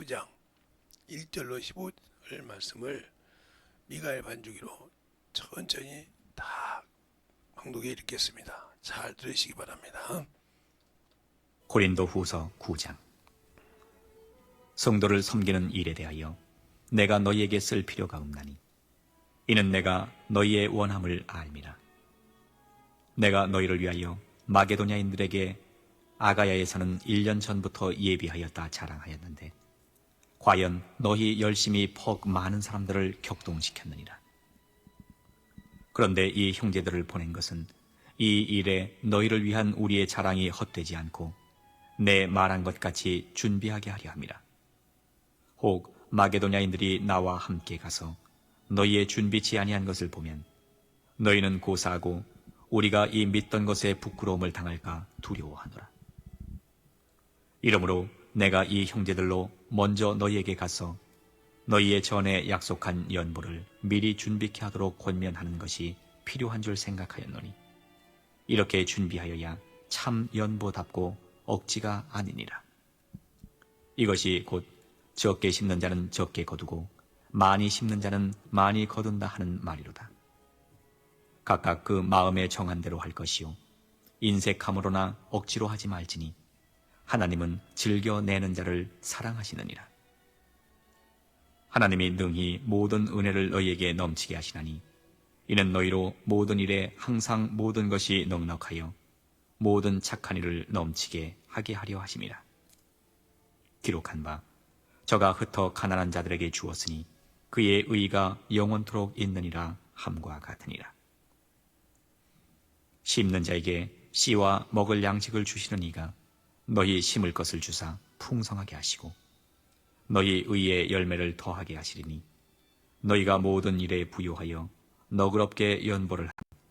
9장 1절로 15절 말씀을 미가엘 반주기로 천천히 다 방독해 읽겠습니다. 잘 들으시기 바랍니다. 고린도후서 9장. 성도를 섬기는 일에 대하여 내가 너희에게 쓸 필요가 없나니 이는 내가 너희의 원함을 알미라. 내가 너희를 위하여 마게도냐인들에게 아가야에서는 1년 전부터 예비하였다 자랑하였는데 과연 너희 열심히 퍽 많은 사람들을 격동시켰느니라. 그런데 이 형제들을 보낸 것은 이 일에 너희를 위한 우리의 자랑이 헛되지 않고 내 말한 것 같이 준비하게 하려 함이라. 혹 마게도냐인들이 나와 함께 가서 너희의 준비치 아니한 것을 보면 너희는 고사하고 우리가 이 믿던 것에 부끄러움을 당할까 두려워하노라. 이러므로 내가 이 형제들로 먼저 너희에게 가서 너희의 전에 약속한 연보를 미리 준비케 하도록 권면하는 것이 필요한 줄 생각하였노니 이렇게 준비하여야 참 연보답고 억지가 아니니라. 이것이 곧 적게 심는 자는 적게 거두고 많이 심는 자는 많이 거둔다 하는 말이로다. 각각 그 마음에 정한 대로 할 것이요 인색함으로나 억지로 하지 말지니 하나님은 즐겨 내는 자를 사랑하시느니라. 하나님이 능히 모든 은혜를 너희에게 넘치게 하시나니 이는 너희로 모든 일에 항상 모든 것이 넉넉하여 모든 착한 일을 넘치게 하게 하려 하심이라. 기록한 바 저가 흩어 가난한 자들에게 주었으니 그의 의가 영원토록 있느니라 함과 같으니라. 심는 자에게 씨와 먹을 양식을 주시는 이가 너희 심을 것을 주사 풍성하게 하시고 너희 의의 열매를 더하게 하시리니 너희가 모든 일에 부요하여 너그럽게 연보를 하며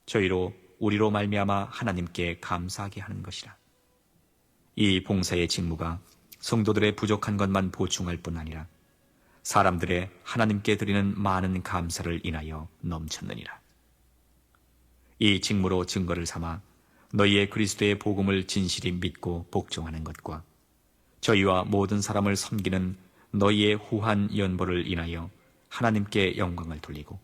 저희로 우리로 말미암아 하나님께 감사하게 하는 것이라. 이 봉사의 직무가 성도들의 부족한 것만 보충할 뿐 아니라 사람들의 하나님께 드리는 많은 감사를 인하여 넘쳤느니라. 이 직무로 증거를 삼아 너희의 그리스도의 복음을 진실히 믿고 복종하는 것과 저희와 모든 사람을 섬기는 너희의 후한 연보를 인하여 하나님께 영광을 돌리고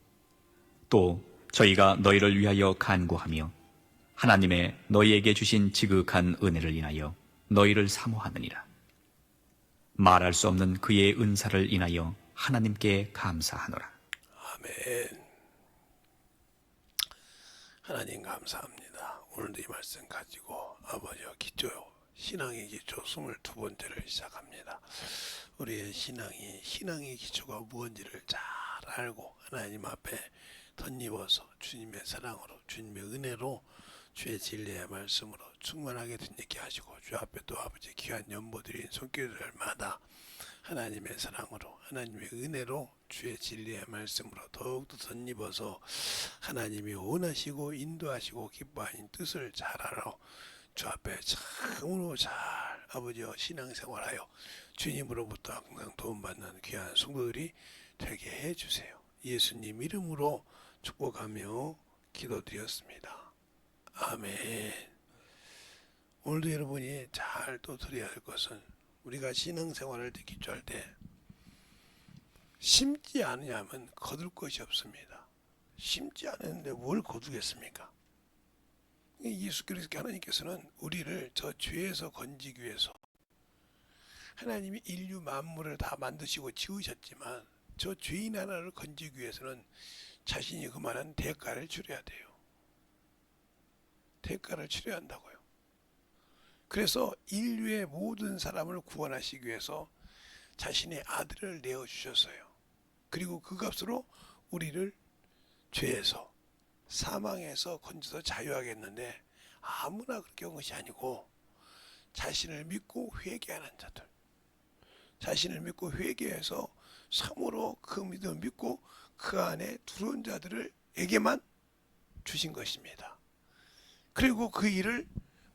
또 저희가 너희를 위하여 간구하며 하나님의 너희에게 주신 지극한 은혜를 인하여 너희를 사모하느니라. 말할 수 없는 그의 은사를 인하여 하나님께 감사하노라. 아멘. 하나님 감사합니다. 오늘도 이 말씀 가지고 아버지와 기초, 신앙의 기초 22번째를 시작합니다. 우리의 신앙의 기초가 무엇인지를 잘 알고 하나님 앞에 덧입어서 주님의 사랑으로 주님의 은혜로 주의 진리의 말씀으로 충만하게 듣게 하시고 주 앞에 또 아버지 귀한 연보드린 손길들마다 하나님의 사랑으로 하나님의 은혜로 주의 진리의 말씀으로 더욱더 덧입어서 하나님이 원하시고 인도하시고 기뻐하는 뜻을 잘 알아 주 앞에 참으로 잘 아버지와 신앙생활하여 주님으로부터 항상 도움받는 귀한 성도들이 되게 해주세요. 예수님 이름으로 축복하며 기도드렸습니다. 아멘. 오늘도 여러분이 잘 또 들어야 할 것은 우리가 신앙생활을 기초할 때 심지 않으냐면 거둘 것이 없습니다. 심지 않았는데 뭘 거두겠습니까? 예수 그리스도 하나님께서는 우리를 저 죄에서 건지기 위해서 하나님이 인류 만물을 다 만드시고 지으셨지만 저 죄인 하나를 건지기 위해서는 자신이 그만한 대가를 치러야 돼요. 대가를 치러야 한다고요. 그래서 인류의 모든 사람을 구원하시기 위해서 자신의 아들을 내어주셨어요. 그리고 그 값으로 우리를 죄에서 사망에서 건져서 자유하게 했는데 아무나 그렇게 한 것이 아니고 자신을 믿고 회개하는 자들, 자신을 믿고 회개해서 참으로 그 믿음을 믿고 그 안에 들어온 자들에게만 주신 것입니다. 그리고 그 일을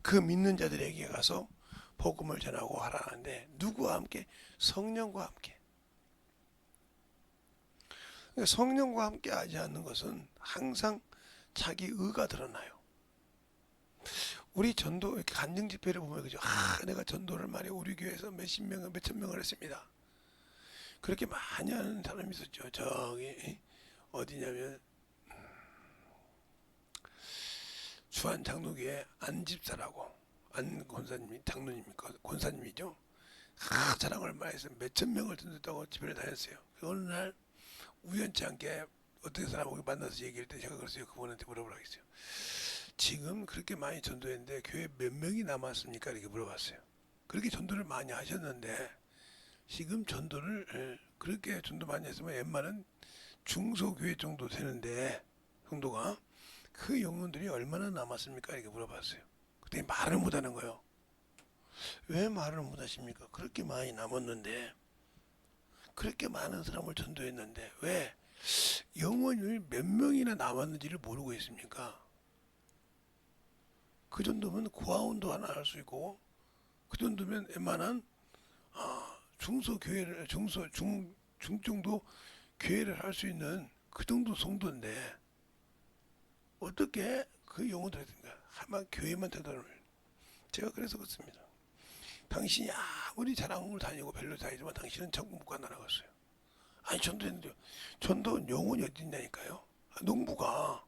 그 믿는 자들에게 가서 복음을 전하고 하라는데 누구와 함께? 성령과 함께. 성령과 함께 하지 않는 것은 항상 자기 의가 드러나요. 우리 전도 이렇게 간증 집회를 보면 그죠? 내가 전도를 많이 우리 교회에서 몇십 명, 몇천 명을 했습니다. 그렇게 많이 하는 사람이 있었죠. 저기 어디냐면 수안 장로교회 안집사라고 안 권사님이 장로님입니까? 권사님이죠. 자랑을 많이 해서 몇천 명을 듣는다고 집회를 다녔어요. 어느 날 우연치 않게 어떤 사람하고 만나서 얘기할 때 제가 그랬어요. 그분한테 물어보라고 했어요. 지금 그렇게 많이 전도했는데 교회 몇 명이 남았습니까? 이렇게 물어봤어요. 그렇게 전도를 많이 하셨는데 지금 전도를 그렇게 전도 많이 했으면 웬만한 중소교회 정도 되는데 성도가 그 영혼들이 얼마나 남았습니까? 이렇게 물어봤어요. 그때 말을 못하는 거예요. 왜 말을 못하십니까? 그렇게 많이 남았는데 그렇게 많은 사람을 전도했는데 왜 영혼이 몇 명이나 남았는지를 모르고 있습니까? 그 정도면 고아원도 하나 할 수 있고 그 정도면 웬만한 중소교회를 중정도 교회를 할 수 있는 그 정도 성도인데 어떻게 그 영혼들이 된가? 하만 교회만 되도록 제가 그래서 그렇습니다. 당신이 아무리 자랑을 다니고 별로 다니지만 당신은 천국 못 간다 나갔어요. 아니 전도했는데 전도 영혼이 어디 있냐니까요. 농부가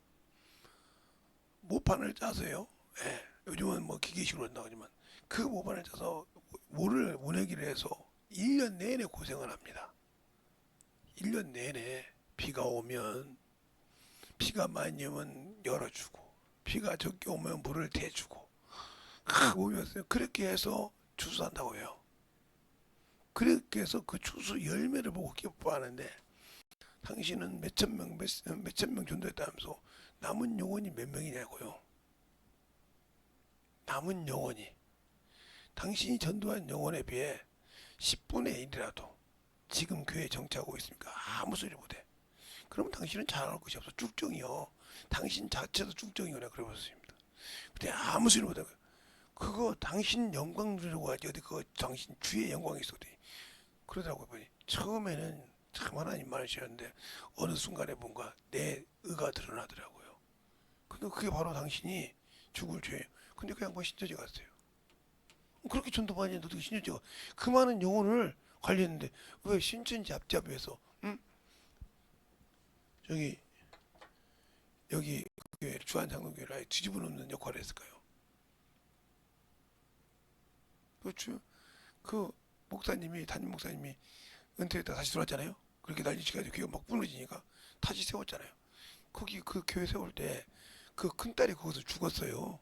모판을 짜서요. 예, 요즘은 뭐 기계식으로 한다고 하지만 그 모판을 짜서 모를 모내기를 해서 1년 내내 고생을 합니다. 1년 내내 비가 오면 비가 많이 오면 열어주고 비가 적게 오면 물을 대주고 오면서 그렇게 해서 추수한다고 해요. 그렇게 해서 그 추수 열매를 보고 기뻐하는데 당신은 몇천 명 전도했다면서 남은 영혼이 몇 명이냐고요. 남은 영혼이 당신이 전도한 영혼에 비해 10분의 1이라도 지금 교회에 정착하고 있습니까? 아무 소리 못해. 그러면 당신은 자랑할 것이 없어. 쭉정이요. 당신 자체도 쭉정이구나 그래봤습니다. 근데 아무 소리 못하고 그거 당신 영광 누리려고 하지 어디 그거 당신 주의 영광이 있어 어디 그러더라고요. 보니 처음에는 참 하나님 말이셨는데 어느 순간에 뭔가 내 의가 드러나더라고요. 근데 그게 바로 당신이 죽을 죄예요. 근데 그 양반 신천지 갔어요. 그렇게 전도 많이 했는데 어떻게 신천지가 그 많은 영혼을 관리했는데 왜 신천지 앞잡이에서 응? 저기 여기 교회 주한장로교회를 아예 뒤집어 놓는 역할을 했을까요? 그렇죠. 그 목사님이 담임 목사님이 은퇴했다 다시 들어왔잖아요. 그렇게 난리치가지고 교회가 막 무너지니까 다시 세웠잖아요. 거기 그 교회 세울 때 그 큰딸이 거기서 죽었어요.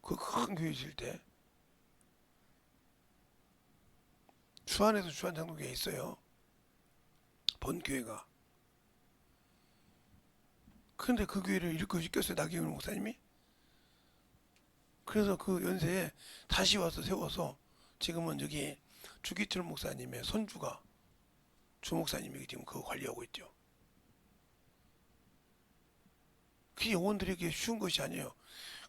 그 큰 교회 질 때 주안에서 주한장로교회 있어요. 본교회가. 근데 그 교회를 일으켜 시켰어요. 나경원 목사님이. 그래서 그 연세에 다시 와서 세워서 지금은 저기 주기철 목사님의 손주가 주 목사님이 지금 그거 관리하고 있죠. 그 영혼들에게 쉬운 것이 아니에요.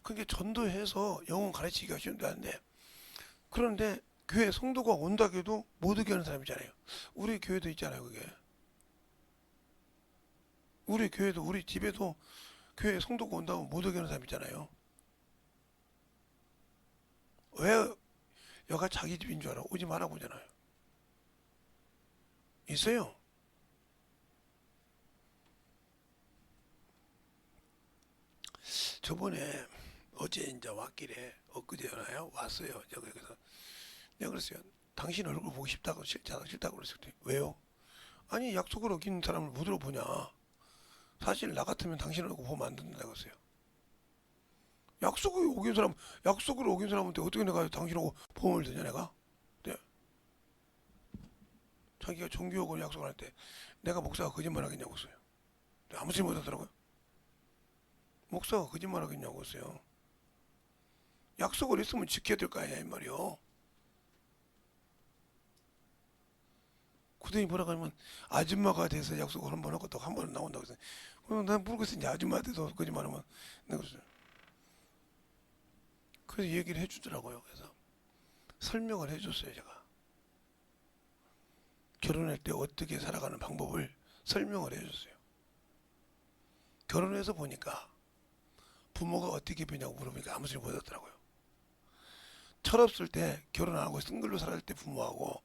그게 전도해서 영혼 가르치기가 쉬운다는데 그런데 교회 성도가 온다고 해도 못 오게 하는 사람이잖아요. 우리 교회도 있잖아요. 그게. 우리 교회도 우리 집에도 교회 성도가 온다고 못 오게 하는 사람 있잖아요. 왜 여가 자기 집인 줄 알아? 오지 말라고 하잖아요. 있어요. 저번에 어제 이제 왔길래 엊그제나요? 왔어요. 제가 그래서 내가 그랬어요. 당신 얼굴 보고 싶다고 싫다고 그랬을 때 왜요? 아니 약속을 어긴 사람을 못 들어보냐? 사실 나 같으면 당신 얼굴 보면 안 된다고 했어요. 약속을 어긴 사람한테 어떻게 내가 당신하고 보험을 드냐 내가? 네. 자기가 종교하고 약속을 할 때 내가 목사가 거짓말 하겠냐고 했어요. 아무 소리 못 하더라고요. 목사가 거짓말 하겠냐고 했어요. 약속을 했으면 지켜야 될 거 아니야 이 말이요. 그더니 뭐라고 하면 아줌마가 돼서 약속을 한 번 하고 또 한 번 나온다고 해서 그럼 난 모르겠어. 이제 아줌마 돼서 거짓말하면 내가 그래서 얘기를 해주더라고요. 그래서 설명을 해줬어요 제가. 결혼할 때 어떻게 살아가는 방법을 설명을 해줬어요. 결혼해서 보니까 부모가 어떻게 변냐고 물어보니까 아무 소리 못 하더라고요. 철없을 때 결혼 안 하고 싱글로 살았을 때 부모하고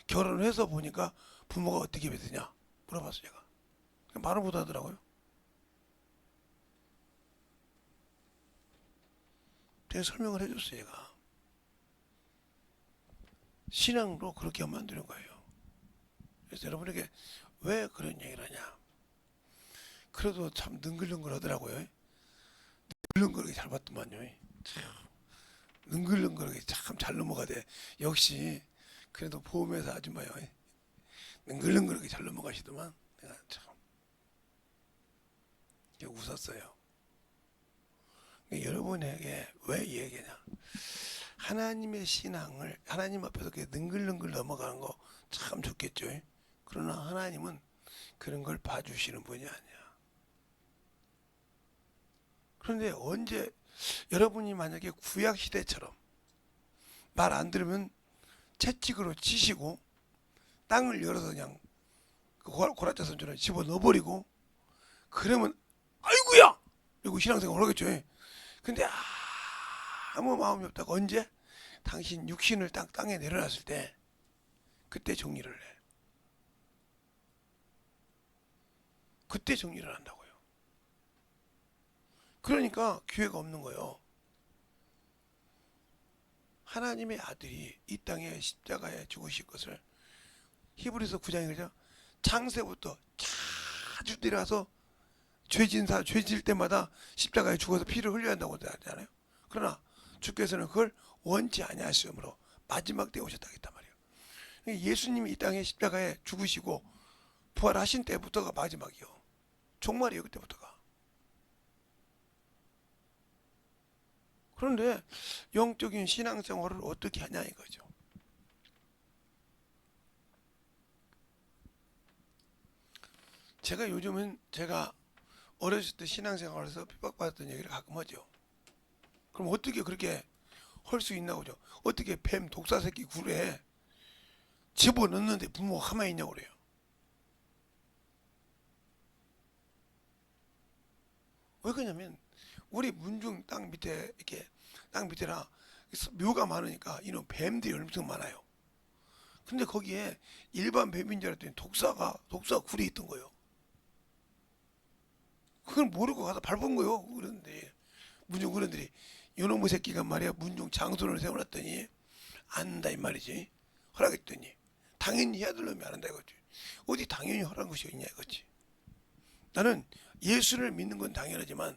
결혼해서 보니까 부모가 어떻게 변느냐 물어봤어요. 제가 말을 못 하더라고요. 제가 설명을 해줬어요. 제가 신앙으로 그렇게 하면 안 되는 거예요. 그래서 여러분에게 왜 그런 얘기를 하냐, 그래도 참 능글능글 하더라고요. 능글능글하게 잘 봤더만요. 참 능글능글하게 참 잘 넘어가대. 역시 그래도 보험회사 아줌마요. 능글능글하게 잘 넘어가시더만. 내가 참 웃었어요. 여러분에게 왜 이 얘기냐, 하나님의 신앙을 하나님 앞에서 그렇게 능글능글 넘어가는 거 참 좋겠죠. 그러나 하나님은 그런 걸 봐주시는 분이 아니야. 그런데 언제 여러분이 만약에 구약 시대처럼 말 안 들으면 채찍으로 치시고 땅을 열어서 그냥 그 고라자선처럼 집어 넣어버리고 그러면 아이고야 이러고 신앙생활을 하겠죠. 근데 아무 마음이 없다가 언제 당신 육신을 땅에 내려놨을 때 그때 정리를 해. 그때 정리를 한다고요. 그러니까 기회가 없는 거예요. 하나님의 아들이 이 땅에 십자가에 죽으실 것을 히브리서 9장에 그러죠. 창세부터 자주 내려와서 죄질 때마다 십자가에 죽어서 피를 흘려야 한다고 하잖아요. 그러나 주께서는 그걸 원치 아니하시므로 마지막 때에 오셨다 했단 말이에요. 예수님이 이 땅에 십자가에 죽으시고 부활하신 때부터가 마지막이요. 종말이에요. 그때부터가. 그런데 영적인 신앙생활을 어떻게 하냐 이거죠. 제가 요즘은 제가 어렸을 때 신앙생활에서 핍박받았던 얘기를 가끔 하죠. 그럼 어떻게 그렇게 할 수 있나 보죠. 어떻게 뱀 독사 새끼 굴에 집어넣는데 부모가 가만히 있냐고 그래요. 왜 그러냐면 우리 문중 땅 밑에 이렇게 땅 밑에나 묘가 많으니까 이런 뱀들이 엄청 많아요. 근데 거기에 일반 뱀인 줄 알았더니 독사 굴이 있던 거예요. 그걸 모르고 가서 밟은 거예요. 그런데 문중 어른들이 요놈의 새끼가 말이야 문중 장소를 세워놨더니 안 한다 이 말이지. 허락했더니 당연히 해야 될 놈이 안 한다 이거지. 어디 당연히 허락한 것이 있냐 이거지. 나는 예수를 믿는 건 당연하지만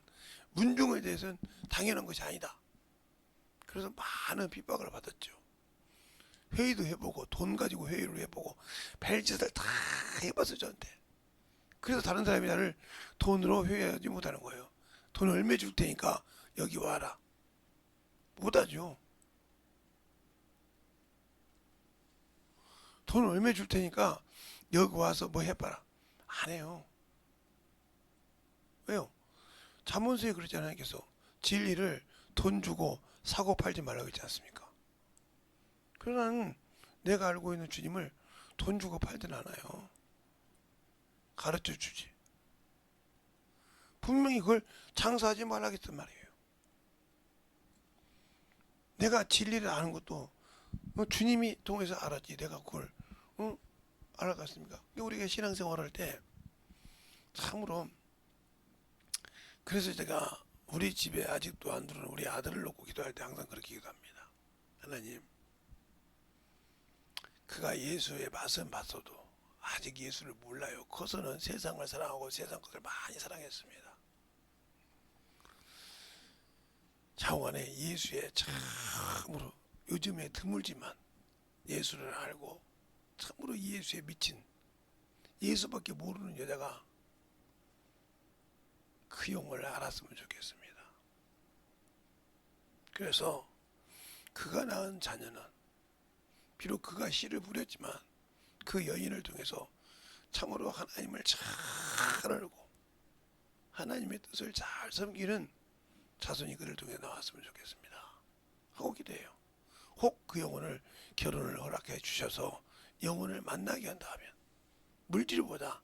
문중에 대해서는 당연한 것이 아니다. 그래서 많은 핍박을 받았죠. 회의도 해보고 돈 가지고 회의를 해보고 별짓을 다 해봤어 저한테. 그래서 다른 사람이 나를 돈으로 회의하지 못하는 거예요. 돈 얼마 줄 테니까 여기 와라. 못하죠. 돈 얼마 줄 테니까 여기 와서 뭐 해봐라. 안 해요. 왜요? 잠언서에 그러잖아요. 계속 진리를 돈 주고 사고 팔지 말라고 했지 않습니까? 그러나 내가 알고 있는 주님을 돈 주고 팔진 않아요. 가르쳐 주지. 분명히 그걸 장사하지 말라겠단 말이에요. 내가 진리를 아는 것도 주님이 통해서 알았지. 내가 그걸 알아갔습니까? 우리가 신앙생활할 때 참으로 그래서 제가 우리 집에 아직도 안 들어오는 우리 아들을 놓고 기도할 때 항상 그렇게 기도합니다. 하나님, 그가 예수의 맛은 봤어도 아직 예수를 몰라요. 커서는 세상을 사랑하고 세상 것을 많이 사랑했습니다. 자원에 예수의 참으로 요즘에 드물지만 예수를 알고 참으로 예수에 미친 예수밖에 모르는 여자가 그 영혼을 알았으면 좋겠습니다. 그래서 그가 낳은 자녀는 비록 그가 씨를 부렸지만 그 여인을 통해서 참으로 하나님을 잘 알고 하나님의 뜻을 잘 섬기는 자손이 그를 통해 나왔으면 좋겠습니다. 하고 기도해요. 혹 그 영혼을 결혼을 허락해 주셔서 영혼을 만나게 한다면 물질보다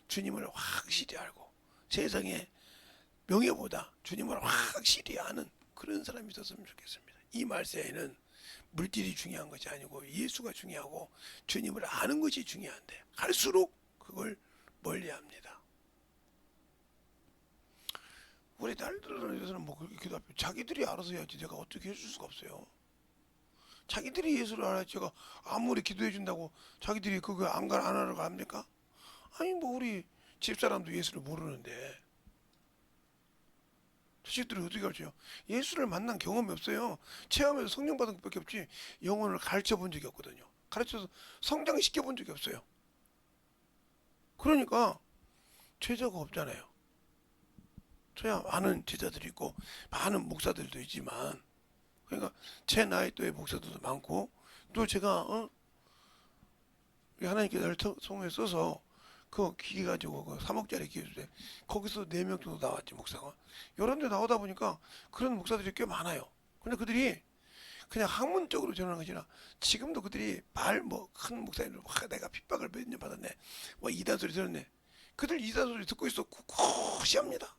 주님을 확실히 알고 세상에 명예보다 주님을 확실히 아는 그런 사람이 있었으면 좋겠습니다. 이 말세에는 물질이 중요한 것이 아니고 예수가 중요하고 주님을 아는 것이 중요한데 갈수록 그걸 멀리합니다. 우리 딸들은 뭐 그렇게 기도하면 자기들이 알아서 해야지 내가 어떻게 해줄 수가 없어요. 자기들이 예수를 알아야 제가 아무리 기도해 준다고 자기들이 그거 안 하라고 합니까? 아니 뭐 우리 집사람도 예수를 모르는데 자식들이 어떻게 가르쳐요? 예수를 만난 경험이 없어요. 체험해서 성령 받은 것밖에 없지 영혼을 가르쳐 본 적이 없거든요. 가르쳐서 성장시켜 본 적이 없어요. 그러니까 제자가 없잖아요. 저야 많은 제자들이 있고 많은 목사들도 있지만 그러니까 제 나이 또의 목사들도 많고 또 제가 하나님께 나를 성에 써서 그 기계 가지고 그 3억짜리 기계 줄 때 거기서 4명 정도 나왔지 목사가. 이런 데 나오다 보니까 그런 목사들이 꽤 많아요. 근데 그들이 그냥 학문적으로 전하는 것이 아니라 지금도 그들이 큰 목사님들 내가 핍박을 몇 년 받았네 이단 소리 들었네 그들 이단 소리 듣고 있어 꿋꿋이 합니다.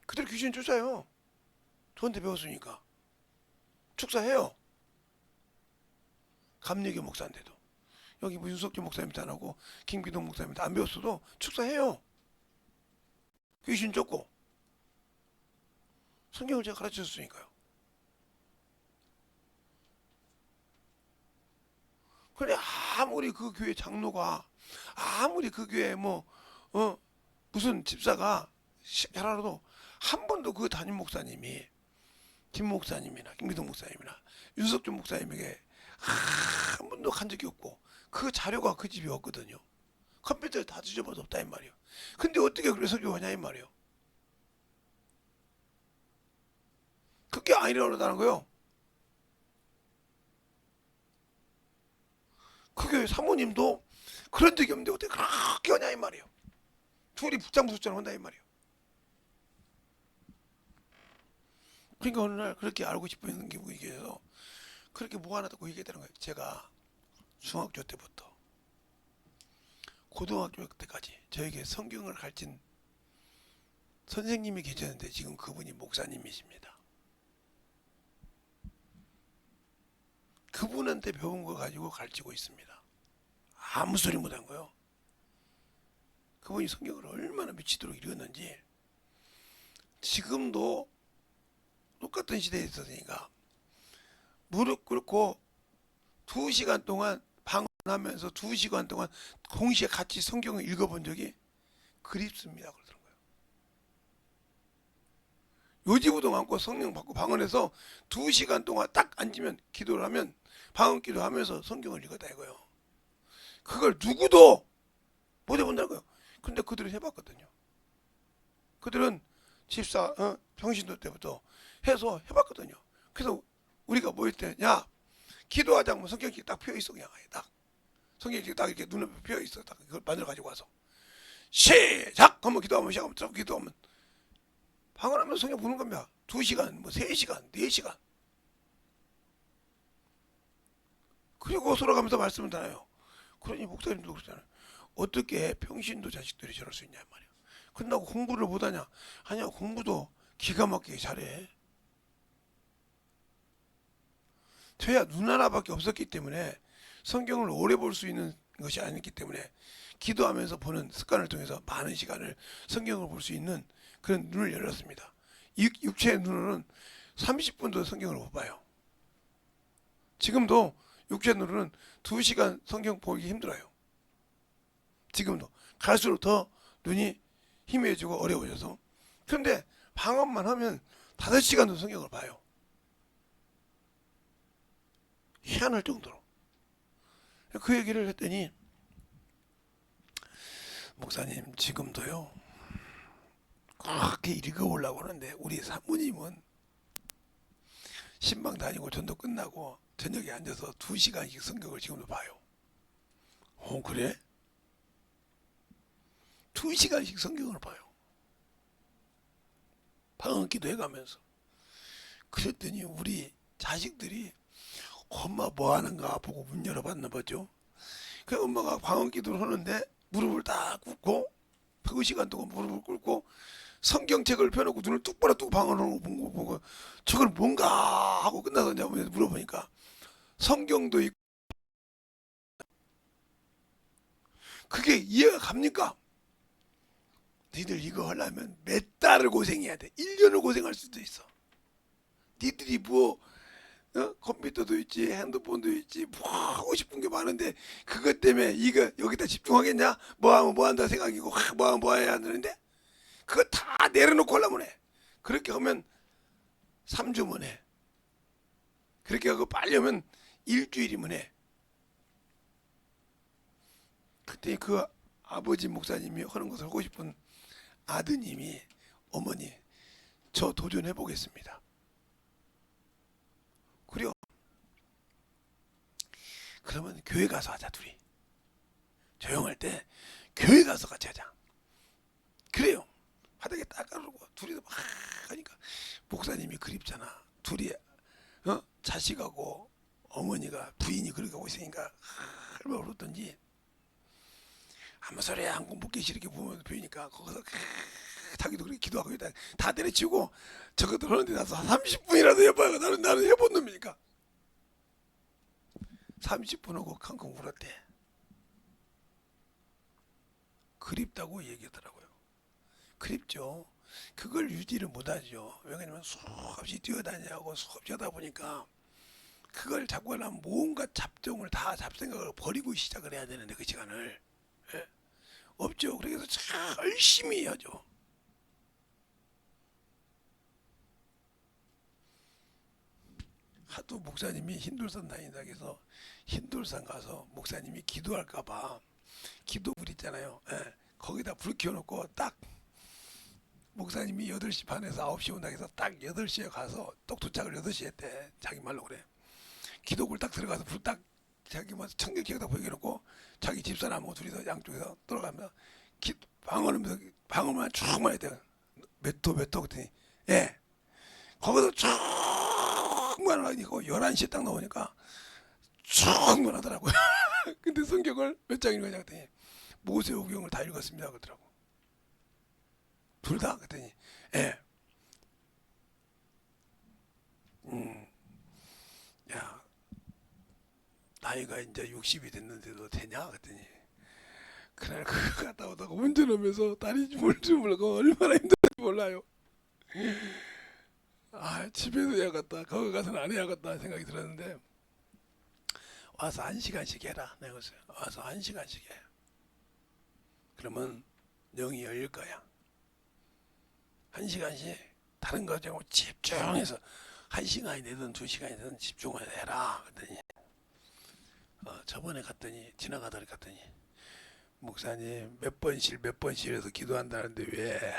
그들 귀신 쫓아요. 저한테 배웠으니까 축사해요. 감리교 목사인데도 여기 뭐 윤석준 목사님도 안 하고 김기동 목사님도 안 배웠어도 축사해요. 귀신 쫓고 성경을 제가 가르쳐줬으니까요. 그래 아무리 그 교회 장로가 아무리 그 교회 무슨 집사가 잘하라도 한 번도 그 담임 목사님이 김 목사님이나 김기동 목사님이나 윤석준 목사님에게 한 번도 간 적이 없고 그 자료가 그 집에 없거든요. 컴퓨터에 다 뒤져봐도 없다 이 말이에요. 근데 어떻게 그래서 교하냐 이 말이에요. 그게 아니라고 그러다는 거예요. 그 교회 사모님도 그런 적이 없는데 어떻게 그렇게 하냐 이 말이에요. 둘이 붙장부숫처럼 한다 이 말이에요. 그러니까 어느 날 그렇게 알고 싶은 기분이 있어서 그렇게 무한하다고 얘기했다는 거예요. 제가 중학교 때부터 고등학교 때까지 저에게 성경을 가르친 선생님이 계셨는데 지금 그분이 목사님이십니다. 그분한테 배운 거 가지고 가르치고 있습니다. 아무 소리 못한 거요. 그분이 성경을 얼마나 미치도록 읽었는지 지금도 똑같은 시대에 있었으니까 무릎 꿇고 2시간 동안 방언하면서 2시간 동안 동시에 같이 성경을 읽어본 적이 그립습니다. 그러더라고요. 요지부동 않고 성령 받고 방언해서 2시간 동안 딱 앉으면 기도를 하면 방언 기도하면서 성경을 읽었다 이거요. 그걸 누구도 못 해본다고요. 근데 그들은 해봤거든요. 그들은 집사 평신도 때부터 해서 해봤거든요. 그래서 우리가 모일 때 야 기도하자면 성경책 딱 펴 있어 그냥 딱 성경책 딱 이렇게 눈앞에 펴 있어 딱 그걸 만들어 가지고 와서 시작 한번 기도하면 시작하면 딱 기도하면 방언하면서 성경 보는 겁니다. 2시간 3시간 4시간 그리고 돌아가면서 말씀을 나눠요. 그러니 목사님도 그러잖아요. 어떻게 평신도 자식들이 저럴 수 있냐 말이야. 끝나고 공부를 못하냐? 아니야 공부도 기가 막히게 잘해. 저야 눈 하나밖에 없었기 때문에 성경을 오래 볼 수 있는 것이 아니기 때문에 기도하면서 보는 습관을 통해서 많은 시간을 성경을 볼 수 있는 그런 눈을 열었습니다. 육체의 눈으로는 30분도 성경을 못 봐요. 지금도 육체의 눈으로는 2시간 성경 보기 힘들어요. 지금도 갈수록 더 눈이 희미해지고 어려워져서. 그런데 방언만 하면 5시간도 성경을 봐요. 희한할 정도로. 그 얘기를 했더니 목사님 지금도요 그렇게 읽어보려고 하는데 우리 사모님은 신방 다니고 전도 끝나고 저녁에 앉아서 2시간씩 성경을 지금도 봐요. 그래? 2시간씩 성경을 봐요. 방언기도 해가면서. 그랬더니 우리 자식들이 엄마 뭐 하는가 보고 문 열어봤나 보죠. 그 엄마가 방언기도를 하는데 무릎을 딱 꿇고 그 시간 동안 무릎을 꿇고 성경책을 펴놓고 눈을 똑바로 뜨고 방언을 보고 저걸 뭔가 하고 끝나서 이제 물어보니까 성경도 있고 그게 이해가 갑니까? 니들 이거 하려면 몇 달을 고생해야 돼. 1년을 고생할 수도 있어. 니들이 뭐 컴퓨터도 있지 핸드폰도 있지 뭐 하고 싶은 게 많은데 그것 때문에 이거 여기다 집중하겠냐? 뭐 하면 뭐 한다 생각이고 뭐 하면 뭐 해야 하는데 그거 다 내려놓고 하려면 해. 그렇게 하면 3주면 해. 그렇게 하고 빨리 하면 일주일이면 해. 그때 그 아버지 목사님이 하는 것을 하고 싶은 아드님이 어머니 저 도전해 보겠습니다. 그래요. 그러면 교회 가서 하자 둘이. 조용할 때 교회 가서 같이 하자. 그래요. 바닥에 딱 깔고 둘이서 막 하니까 목사님이 그립잖아. 둘이 자식하고 어머니가 부인이 그렇게 하고 있으니까 얼마나 울었던지 아무 소리야 한 공복기시 이렇게 보면 보이니까 거기서 자기도 그렇게 기도하고 있다 다 때려치우고 저것들 하는데 나서 30분이라도 해봐요. 나는 해본 놈이니까 30분 하고 康康 울었대. 그립다고 얘기하더라고요. 그립죠. 그걸 유지를 못하죠. 왜냐면 수없이 뛰어다니고 수없이 하다 보니까 그걸 잡고 나면 온갖 잡종을 다 잡생각을 버리고 시작을 해야 되는데 그 시간을 없죠. 그래서 참 열심히 해야죠. 하도 목사님이 흰돌산 다닌다 해서 흰돌산 가서 목사님이 기도할까봐 기도불 있잖아요. 거기다 불 켜놓고 딱 목사님이 8시 반에서 9시 온다 해서 딱 8시에 가서 똑 도착을 8시에 했대. 자기 말로 그래. 기도불 딱 들어가서 불 딱 자기 뭐 청경기에다 보여놓고 자기 집사람하고 둘이서 양쪽에서 돌아가면 방언만 쭉만 해야 돼. 몇 도 그랬더니 거기서 쭉만 하니까 11시에 딱 나오니까 쭉만 하더라고요. 근데 성경을 몇 장 읽었냐 그랬더니 모세오경을 다 읽었습니다 그러더라고. 둘 다 그랬더니 야 나이가 이제 60이 됐는데도 되냐 그랬더니 그날 그거 갔다 오다가 운전하면서 다리 주물주물하고 얼마나 힘든지 몰라요. 아 집에서 해야겠다 거기 가서는 안 해야겠다 생각이 들었는데 와서 1시간씩 해라. 내가 그랬어요. 와서 1시간씩 해. 그러면 영이 열릴 거야. 1시간씩 다른 거 가지고 집중해서 1시간이 되든 2시간이 되든 집중을 해라. 그랬더니 저번에 갔더니 지나가더니 갔더니 목사님 몇 번씩 해서 기도한다는데 왜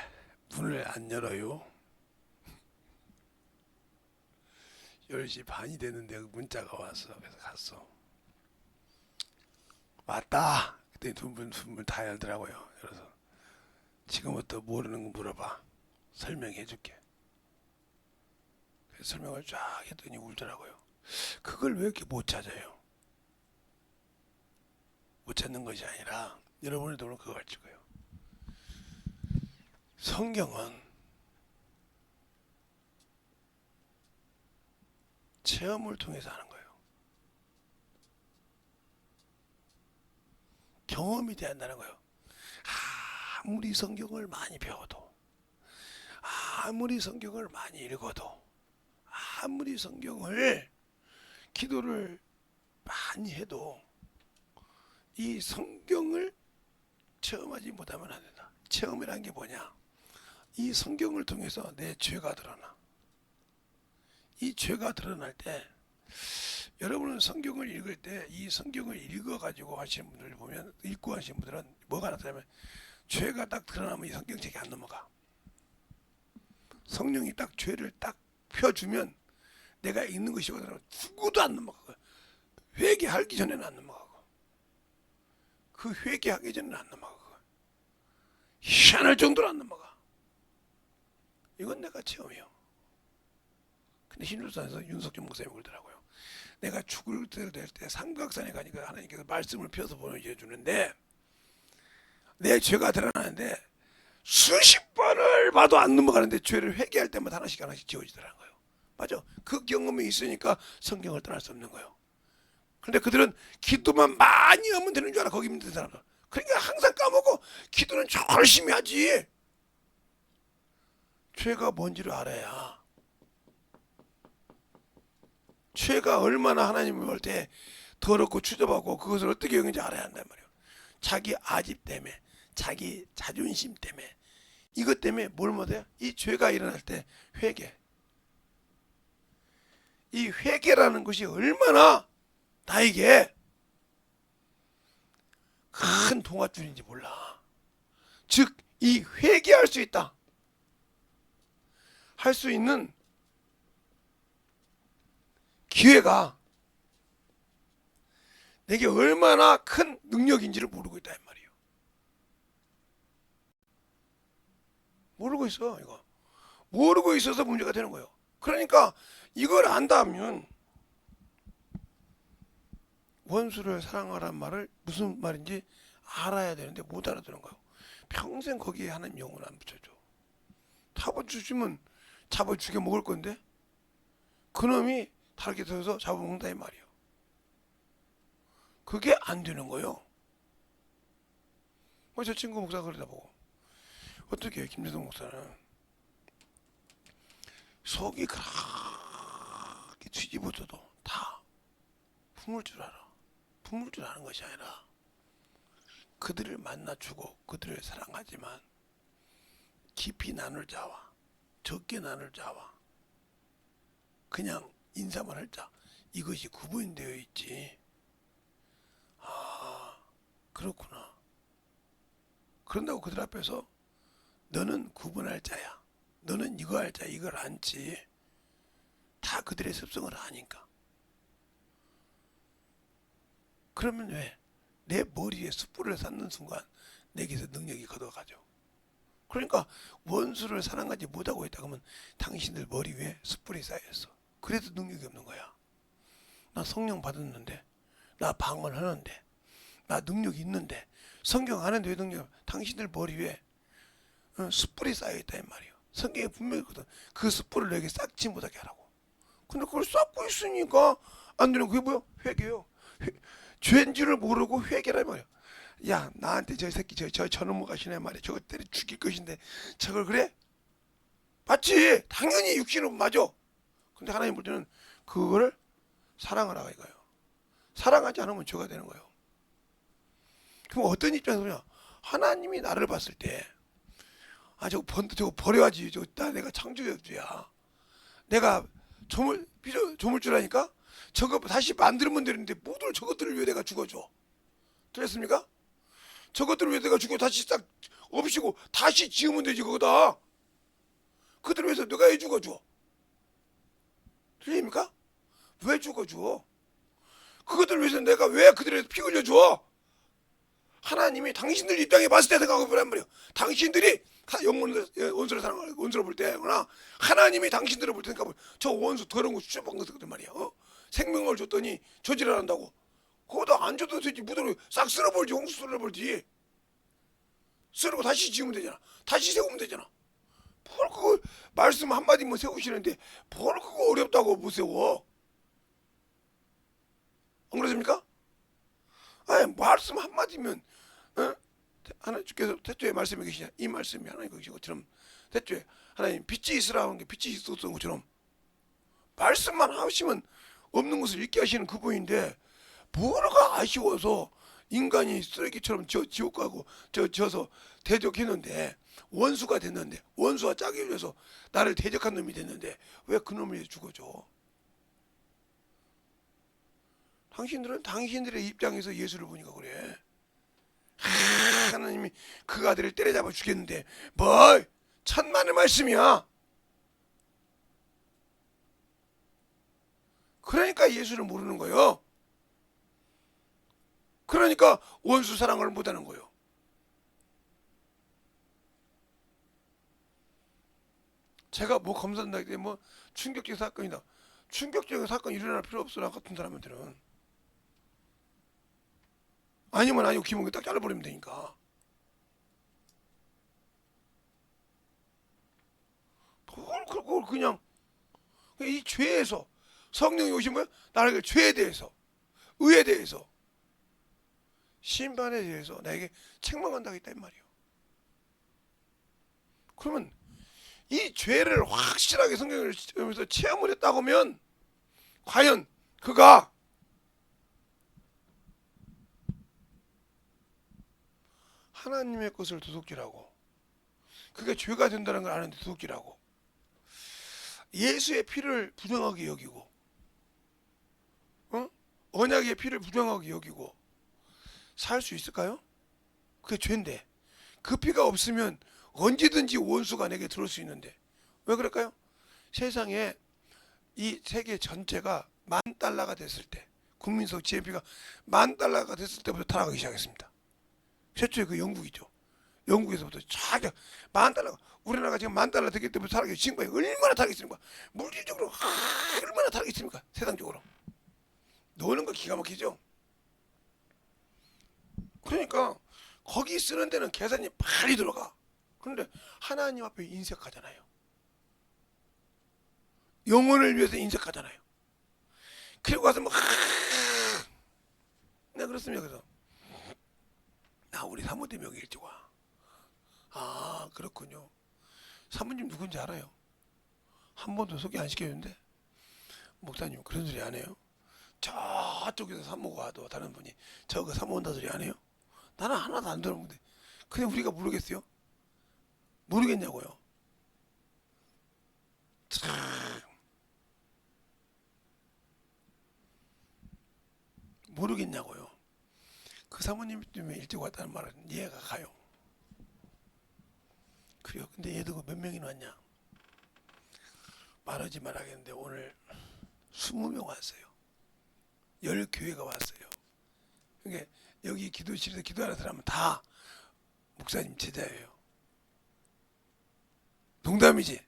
문을 안 열어요? 10시 반이 됐는데 문자가 왔어. 그래서 갔어. 왔다. 그때 두 분 다 열더라고요. 그래서 지금부터 모르는 거 물어봐. 설명해 줄게. 그래서 설명을 쫙 했더니 울더라고요. 그걸 왜 이렇게 못 찾아요? 못 찾는 것이 아니라 여러분들도 오늘 그거 알 거예요. 성경은 체험을 통해서 하는 거예요. 경험이 돼야 한다는 거예요. 아무리 성경을 많이 배워도 아무리 성경을 많이 읽어도 아무리 성경을 기도를 많이 해도 이 성경을 체험하지 못하면 안 된다. 체험이라는 게 뭐냐? 이 성경을 통해서 내 죄가 드러나. 이 죄가 드러날 때 여러분은 성경을 읽을 때 이 성경을 읽어가지고 하시는 분들 보면 읽고 하시는 분들은 뭐가 나타나면 죄가 딱 드러나면 이 성경책이 안 넘어가. 성령이 딱 죄를 딱 펴주면 내가 읽는 것이 오더라도 죽어도 안 넘어가고 회개하기 전에는 안 넘어가고 그 회개하기 전에는 안 넘어가고 희한할 정도로 안 넘어가. 이건 내가 체험이요. 근데 신일산에서 윤석준 목사님이 그러더라고요. 내가 죽을 때 될 때 삼각산에 가니까 하나님께서 말씀을 펴서 보여주는데 내 죄가 드러나는데 수십 번을 봐도 안 넘어가는데 죄를 회개할 때마다 하나씩 하나씩 지워지더라는 거예요. 맞아. 그 경험이 있으니까 성경을 떠날 수 없는 거예요. 근데 그들은 기도만 많이 하면 되는 줄 알아. 거기 있는 사람들. 그러니까 항상 까먹고 기도는 열심히 하지. 죄가 뭔지를 알아야. 죄가 얼마나 하나님을 볼 때 더럽고 추접하고 그것을 어떻게 여기는지 알아야 한단 말이에요. 자기 아집 때문에, 자기 자존심 때문에, 이것 때문에 뭘 못해요? 이 죄가 일어날 때 회개. 이 회개라는 것이 얼마나 나에게 큰 동화줄인지 몰라. 즉, 이 회개할 수 있다. 할 수 있는 기회가 내게 얼마나 큰 능력인지를 모르고 있다 이 말이에요. 모르고 있어. 이거 모르고 있어서 문제가 되는 거예요. 그러니까 이걸 안다면 원수를 사랑하란 말을 무슨 말인지 알아야 되는데 못 알아듣는 거예요. 평생 거기에 하나님 영혼 안 붙여줘. 잡아주시면 잡아 죽여 먹을 건데 그놈이 다르게 서서 잡아먹는다 이 말이에요. 그게 안 되는 거예요. 저 친구 목사가 그러다 보고 어떻게 김재동 목사는 속이 그렇게 뒤집어져도 다 품을 줄 알아. 품을 줄 아는 것이 아니라 그들을 만나주고 그들을 사랑하지만 깊이 나눌 자와 적게 나눌 자와 그냥 인사만 할 자, 이것이 구분되어 있지. 아, 그렇구나. 그런다고 그들 앞에서 너는 구분할 자야, 너는 이거 할 자야, 이걸 안지. 다 그들의 습성을 아니까. 그러면 왜 내 머리에 숯불을 쌓는 순간 내게서 능력이 걷어가죠. 그러니까 원수를 사랑하지 못하고 있다 그러면 당신들 머리 위에 숯불이 쌓였어. 그래도 능력이 없는 거야. 나 성령 받았는데, 나 방언하는데, 나 능력이 있는데, 성경 아는데 왜 능력? 당신들 머리 위에 숯불이 쌓여있다 이 말이에요. 성경에 분명히 거든. 그 숯불을 내게 쌓지 못하게 하라고. 근데 그걸 쌓고 있으니까 안 되는 그게 뭐야? 회개요. 죄인지를 모르고 회개라 말이야. 야, 나한테 저 새끼 저놈 가시네 말이야. 저거 때려 죽일 것인데 저걸 그래? 맞지? 당연히 육신은 맞아. 근데 하나님 볼 때는 그거를 사랑하라가 이거예요. 사랑하지 않으면 죄가 되는 거예요. 그럼 어떤 입장에서 그냥 하나님이 나를 봤을 때 저거 버려야지. 내가 창조주야. 내가 조물주라니까? 저거 다시 만들면 되는데 모두 저것들을 왜 내가 죽어줘? 들렸습니까? 저것들을 왜 내가 죽여 다시 싹 없이고 다시 지으면 되지 그거다. 그들을 위해서 내가 왜 죽어줘? 들립니까? 왜 죽어줘? 그것들을 위해서 내가 왜 그들에게 피 흘려줘? 하나님이 당신들 입장에 봤을 때 생각해 보란 말이에요. 당신들이 원수를 사랑하고 원수를 볼 때거나 하나님이 당신들을 볼 때 생각해 보면 저 원수 더러운 거 수첩한 것들 말이야. 생명을 줬더니 저지를 한다고. 그거다 안 줘도 되지. 무더러 싹 쓸어버리지. 홍수 쓸어버리지. 쓸고 다시 지으면 되잖아. 다시 세우면 되잖아. 뭘 그거 말씀 한마디만 세우시는데 뭘 그거 어렵다고 못 세워. 안 그러십니까? 말씀 한마디면 하나님께서 태초에 말씀이 계시냐 이 말씀이 하나님 계신 것처럼 태초에 하나님 빛이 있으라 하는 게 빛이 있었던 것처럼 말씀만 하시면 없는 것을 있게 하시는 그분인데 뭐가 아쉬워서 인간이 쓰레기처럼 지옥 가고 져서 대적했는데 원수가 됐는데 원수와 짝이 돼서 나를 대적한 놈이 됐는데 왜 그 놈을 죽어줘? 당신들은 당신들의 입장에서 예수를 보니까 그래. 하나님이 그 아들을 때려잡아 죽였는데 뭘 천만의 말씀이야. 그러니까 예수를 모르는 거예요. 그러니까 원수 사랑을 못하는 거예요. 제가 뭐 검사한다 때 뭐 충격적인 사건이다. 충격적인 사건이 일어날 필요 없어. 나 같은 사람한테는. 아니면 아니고 기본기 딱 잘라버리면 되니까. 그걸 그냥 이 죄에서 성령이 오신 거예요. 나에게 죄에 대해서, 의에 대해서, 심판에 대해서 나에게 책망한다고 했다 이 말이에요. 그러면 이 죄를 확실하게 성경을 통해서 체험을 했다고 하면 과연 그가 하나님의 것을 도둑질하고 그게 죄가 된다는 걸 아는데 도둑질하고 예수의 피를 부정하게 여기고 언약의 피를 부정하게 여기고 살 수 있을까요? 그게 죄인데 그 피가 없으면 언제든지 원수가 내게 들어올 수 있는데 왜 그럴까요? 세상에 이 세계 전체가 $10,000가 됐을 때 국민소 GNP가 $10,000가 됐을 때부터 타락하기 시작했습니다. 최초의 그 영국이죠. 영국에서부터 쫙 $10,000가 우리나라가 지금 $10,000 됐기 때문에 타락이 지금까지 얼마나 타락했습니까? 물질적으로 얼마나 타락했습니까? 세상적으로 노는 거 기가 막히죠. 그러니까 거기 쓰는 데는 계산이 빨리 들어가. 그런데 하나님 앞에 인색하잖아요. 영혼을 위해서 인색하잖아요. 그리고 가서 뭐 네 그렇습니다. 그래서 우리 사모님 여기 일찍 와. 아 그렇군요. 사모님 누군지 알아요. 한 번도 소개 안 시켜줬는데 목사님 그런 소리 안 해요. 저쪽에서 사모가 와도 다른 분이 저거 사모 온다 소리 안 해요. 나는 하나도 안 들었는데 그냥 우리가 모르겠어요? 모르겠냐고요. 참. 모르겠냐고요. 그 사모님 때문에 일찍 왔다는 말은 이해가 가요. 그래요. 근데 얘도 몇 명이나 왔냐? 말하지 말아야겠는데 오늘 20명 왔어요. 10교회가 왔어요. 그러니까 여기 기도실에서 기도하는 사람은 다 목사님 제자예요. 농담이지.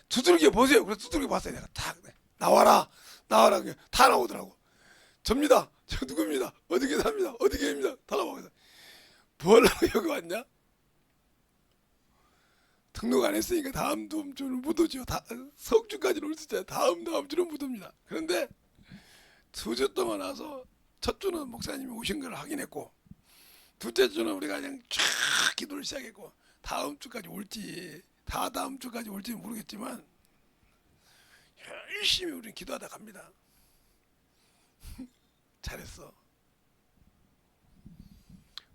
두들겨 보세요. 그래서 두들겨 봤어요. 내가 딱 나와라 나와라 다 나오더라고. 접니다. 저 누구입니다. 어떻게 삽니다. 어떻게 합니다. 다 나와서 뭐 하려고 여기 왔냐? 등록 안 했으니까 다음 주는 못 오죠. 석주까지는 올 수 있잖아요. 다음 주는 못 옵니다. 그런데 2주 동안 와서 첫 주는 목사님이 오신 걸 확인했고 둘째 주는 우리가 그냥 쫙 기도를 시작했고 다음 주까지 올지 다음 주까지 올지 모르겠지만 열심히 우리는 기도하다 갑니다. 잘했어.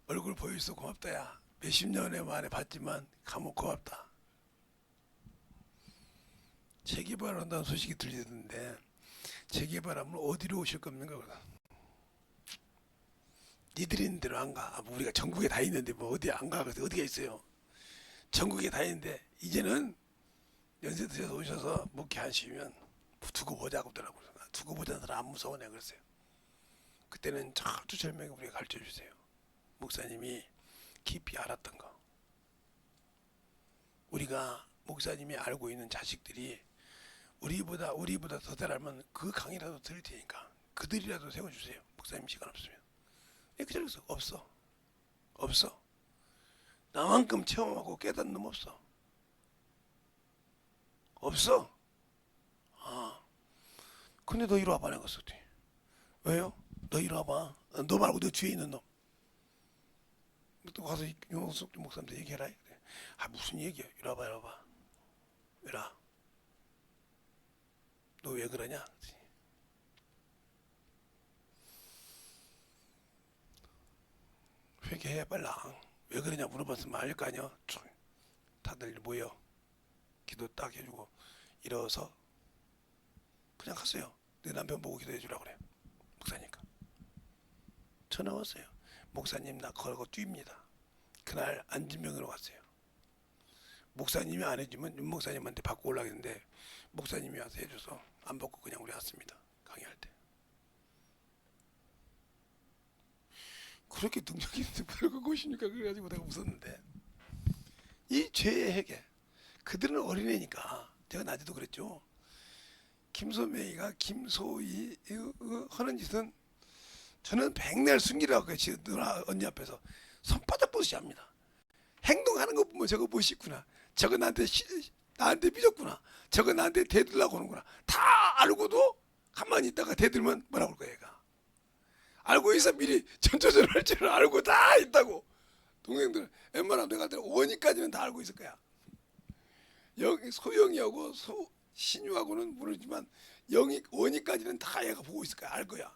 얼굴 보여줘서 고맙다 야. 몇십 년에 만에 봤지만 감옥 고맙다. 재개발한다는 소식이 들리던데 재개발하면 어디로 오실 겁니까? 니들이 있는 대로 안 가. 뭐 우리가 전국에 다 있는데 뭐 어디 안 가. 그래서 어디가 있어요. 전국에 다 있는데 이제는 연세 드셔서 오셔서 목회하시면 두고 보자고 하더라고요. 두고 보자는 사람 안 무서워네 그랬어요. 그때는 철두철미하게 우리가 가르쳐 주세요. 목사님이 깊이 알았던 거. 우리가 목사님이 알고 있는 자식들이 우리보다 더 잘하면 그 강의라도 들을 테니까 그들이라도 세워주세요. 목사님 시간 없으면. 그 자리에서 없어. 나만큼 체험하고 깨닫는 놈 없어. 아, 근데 너 이리 와봐 내가 썼지. 왜요? 너 이리 와봐. 너 말고 너 뒤에 있는 놈. 또 가서 윤호석 목사님한테 얘기해라. 그래. 무슨 얘기야? 이리 와봐. 왜라? 너 왜 그러냐? 회개해 빨랑. 왜 그러냐 물어봤으면 알 거 아니야. 다들 모여 기도 딱 해주고 일어서 그냥 갔어요. 내 남편 보고 기도해 주라고 그래. 목사니까 전화 왔어요. 목사님 나 걸고 뛰입니다. 그날 안진병으로 갔어요. 목사님이 안 해주면 윤 목사님한테 받고 올라가는데 목사님이 와서 해줘서 안 받고 그냥 우리 왔습니다. 강의할 때. 그렇게 능력이 있는데 별거 것이니까 그래가지고 내가 웃었는데 이 죄의 해결 그들은 어린애니까 제가 낮에도 그랬죠. 김소매가 김소희 하는 짓은 저는 백날 숨기라고 누나 언니 앞에서 손바닥 보듯이 합니다. 행동하는 거 보면 저거 멋있구나. 저거 나한테 나한테 삐졌구나. 저거 나한테 대들라고 하는구나. 다 알고도 가만히 있다가 대들면 뭐라고 할 거야 얘가. 알고 있어. 미리 전초전할 줄 알고 다 있다고. 동생들 웬만하면 내가 원희까지는 다 알고 있을 거야. 여기 소영이하고 신유하고는 모르지만 원희까지는 다 얘가 보고 있을 거야. 알 거야.